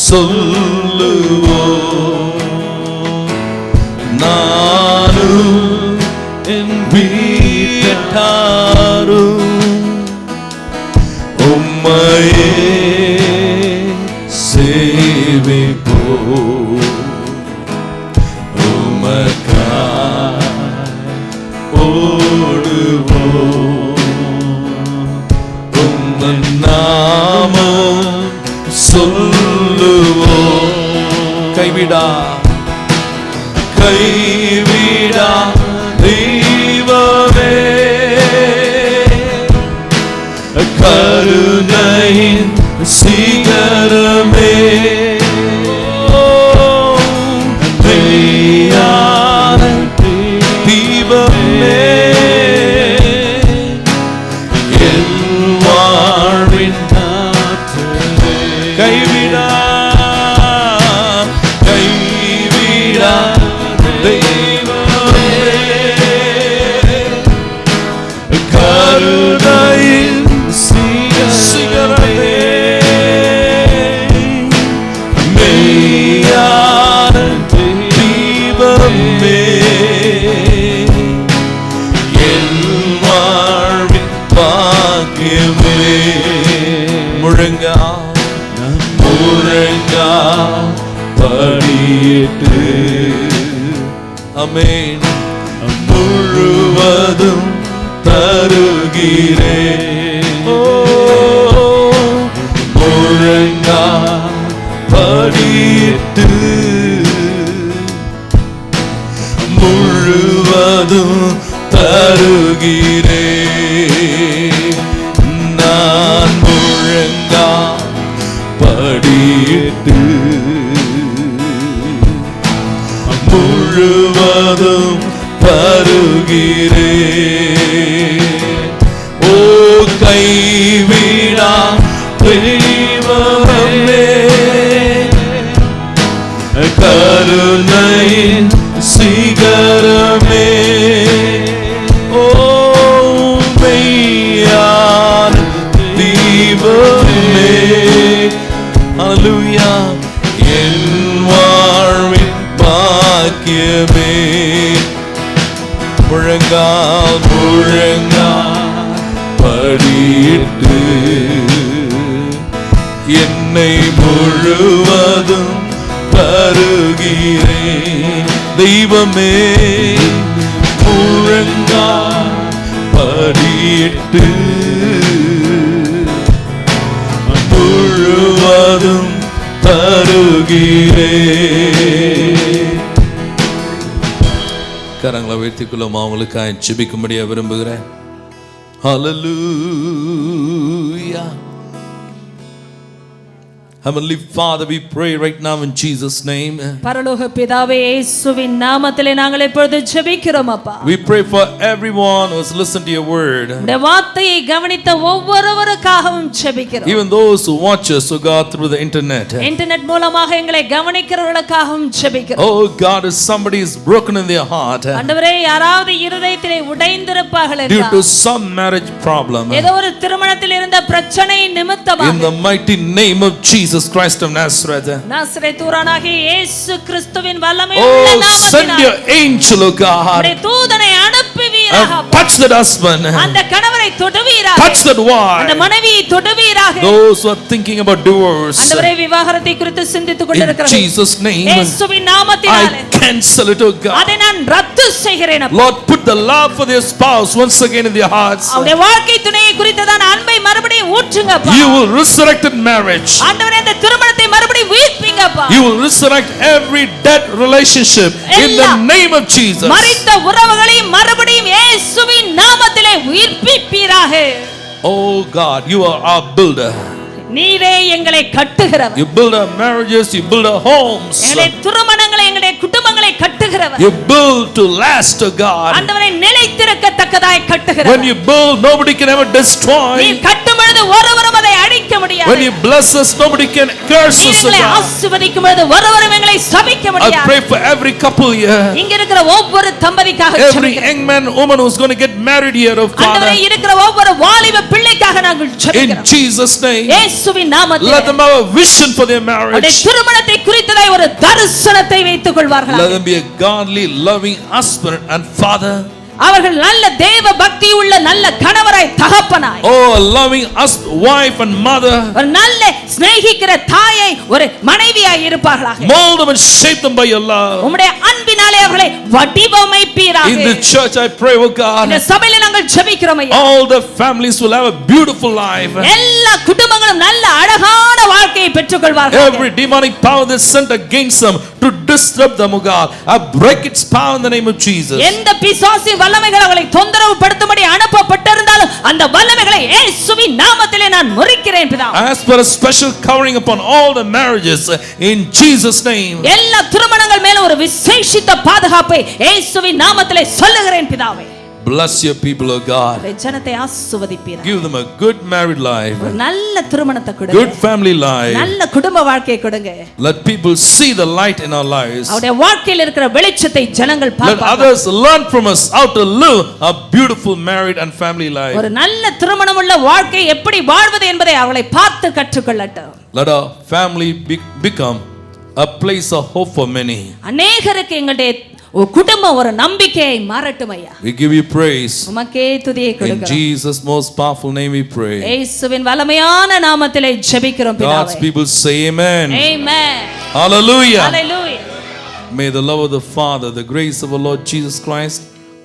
சொல்லுவோம். நானும் என் வீட்டாரும் உம்மையே சேவிப்போம். உமக்காய் ஓடுவோம், உந்தன் நாமம் சொல்லுவோம். கைவிடா கைவிடா தெய்வமே, கருணையின் சிகரமே, மெய்யான தீபமே, என் வாழ்வின் நாற்றமே. கைவிடா கைவிடா தெய்வமே, கருணையின் சிகரமே, மெய்யான தீபமே, என் வாழ்வின் பாக்கியமே. முழங்கா படியிட்டு அமேன் முழுவதும் தருகிறேன். முழங்கா படியிட்டு முழுவதும் தருகிறேன். நான் முழங்கா படியிட்டு முழுவதும் பருகிறே. ஓ கைவிடா தெய்வமே, கருணையின் சிகரமே, ஓ மெய்யான தீபமே. ஹல்லேலூயா. என் வாழ்வின் பாக்கியமே, முழங்கால் படியிட்டு என்னை முழுவதும் பருகிறேன். தெய்வமே, முழங்கால் படியிட்டு முழுவதும் பருகிறேன். கரங்களை உயர்த்திக்கொள்ளும். அவங்களுக்காக ஜெபிக்கும்படியா விரும்புகிறேன். Hallelujah. Heavenly Father, we pray right now in Jesus' name. பரலோக பிதாவே, இயேசுவின் நாமத்திலே நாங்கள் இப்பொழுது ஜெபிக்கிறோம் அப்பா. We pray for everyone who has listened to your word. உம்முடைய வார்த்தையை கவனித்த ஒவ்வொருவருக்காகவும் ஜெபிக்கிறோம். Even those who watch us, oh God, through the internet. Internet மூலமாக எங்களை கவனிக்கிறவர்களுக்காகவும் ஜெபிக்கிறோம். Oh God, if somebody is broken in their heart ஆண்டவரே, யாராவது இருதயத்திலே உடைந்திருப்பார்கள் due என்றால், to some marriage problem, ஏதோ ஒரு திருமணத்தில் இருந்த பிரச்சனை நிமித்தமாக, in the mighty name of Jesus Christ of Nazareth, நாசரேத்தூரானாகிய இயேசு கிறிஸ்துவின் வல்லமையுள்ள oh send your நாமத்தினாலே angel, oh God, உம்முடைய தூதனை அனுப்புவீராக. and touch that husband, அந்த கணவரை தொடுவீராக. touch that அந்த wife, மனைவியை தொடுவீராக. those who are thinking about divorce, ஆண்டவரே, விவாகரத்தை குறித்து சிந்தித்துக் in கொண்டிருக்கிறார்கள். Jesus name இயேசுவின் நாமத்தினாலே I cancel it, oh God. அதை நான் ரத்து செய்கிறேன் அப்பா. Lord, put the love for their spouse once again in their hearts. அவருடைய வாழ்க்கை துணையை குறித்ததான அன்பை மறுபடியும் ஊற்றுங்க அப்பா. You will resurrect that marriage. ஆண்டவரே, இந்த திருமணத்தை மறுபடியும் உயிர்ப்பிங்க அப்பா. You will resurrect every dead relationship in the name of Jesus. மரித்த உறவுகளை மறுபடியும் இயேசுவின் நாமத்திலே உயிர்ப்பிப்பீராக. Oh God, you are our builder. நீரே எங்களை கட்டுகிறவர். You build our marriages, you build our homes. எங்களுடைய திருமணங்களை, எங்களுடைய குடும்பங்களை கட்டுகிறவர். You build to last, oh God. ஆண்டவரே, நிலைத்திருக்கத்தக்கதாய் கட்டுகிறவர். When you build, nobody can ever destroy. நீர் கட்டும் பொழுது ஒருவரும் அதை அழிக்க முடியாது. When you bless us, nobody can curse us, oh எங்களை God. ஆசீர்வதிக்கும் பொழுது ஒருவரும் எங்களை சபிக்க I முடியாது. pray for every couple here, இங்க இருக்கிற ஒவ்வொரு தம்பதிக்காக every ஜெபிக்கிறேன். young man, woman who's going to get married here, oh ஆண்டவரே, Father. இருக்கிற ஒவ்வொரு வாலிப பிள்ளைக்காக நாங்கள் In ஜெபிக்கிறோம். Jesus' name, இயேசுவின் நாமத்திலே let them have a vision for their அவருடைய marriage. திருமணத்தை குறித்ததாய் ஒரு தரிசனத்தை வைத்துக் கொள்வார்கள். Let them be a godly, loving husband and father. அவர்கள் நல்ல தேவ பக்தி உள்ள நல்ல கணவராய், தகப்பனாய், Oh, a loving wife and mother. ஒரு நல்ல சிநேகிக்கிற தாயை, ஒரு மனைவியாய் இருப்பார்களாக. Mold them and shape them by your love. உம்முடைய அன்பினாலே அவர்களை வடிவமைப்பீராக. In the church, I pray, oh God, இந்த சபையில நாங்கள் ஜெபிக்கிறோம் ஐயா. all the families will have a beautiful life. எல்லா குடும்பங்களும் நல்ல அழகான வாழ்க்கையை பெற்றுக்கொள்வார்கள். Every demonic power that's sent against them to disturb them, oh God, I break its power in the name of Jesus. எந்த பிசாசின் வல்லமைகள் அவர்களை தொந்தரவு படுத்தும்படி அனுப்பப்பட்டிருந்தாலும் அந்த வல்லமைகளை இயேசுவின் நாமத்திலே நான் முறிக்கிறேன் பிதா. I ask for a special covering upon all the marriages in Jesus' name. எல்லா திருமணங்கள் மேல ஒரு விசேஷித்த பாதுகாப்பை இயேசுவின் நாமத்திலே சொல்லுகிறேன் பிதாவே. Bless your people, oh God. ஜனத்தை ஆசீர்வதிப்பீராக. Give them a good married life, ஒரு நல்ல திருமணத்தை கொடுங்க. good family life. நல்ல குடும்ப வாழ்க்கையை கொடுங்க. Let people see the light in our lives. அவருடைய வாழ்க்கையில் இருக்கிற வெளிச்சத்தை ஜனங்கள் Let பார்ப்பார்கள். others learn from us how to live a beautiful married and family life. ஒரு நல்ல திருமணமுள்ள வாழ்க்கை எப்படி வாழ்வது என்பதை அவளை பார்த்து கற்றுக்கொள்ளட்டும். Let our family become a place of hope for many. அநேகருக்கு எங்களுடைய குடும்பம் ஒரு நம்பிக்கையை மாறட்டும் ஐயா. We give you praise. உமக்கே துதியை In கொடுக்கிறோம். Jesus' most powerful name we pray. இயேசுவின் வல்லமையான நாமத்திலே ஜெபிக்கிறோம் God's பிதாவே. people say amen. Amen. Hallelujah. Hallelujah. May the love of the Father, the grace of our Lord Jesus Christ,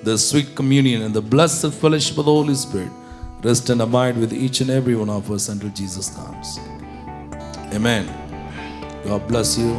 the sweet communion and the blessed fellowship of the Holy Spirit rest and abide with each and every one of us until Jesus comes. Amen. God bless you.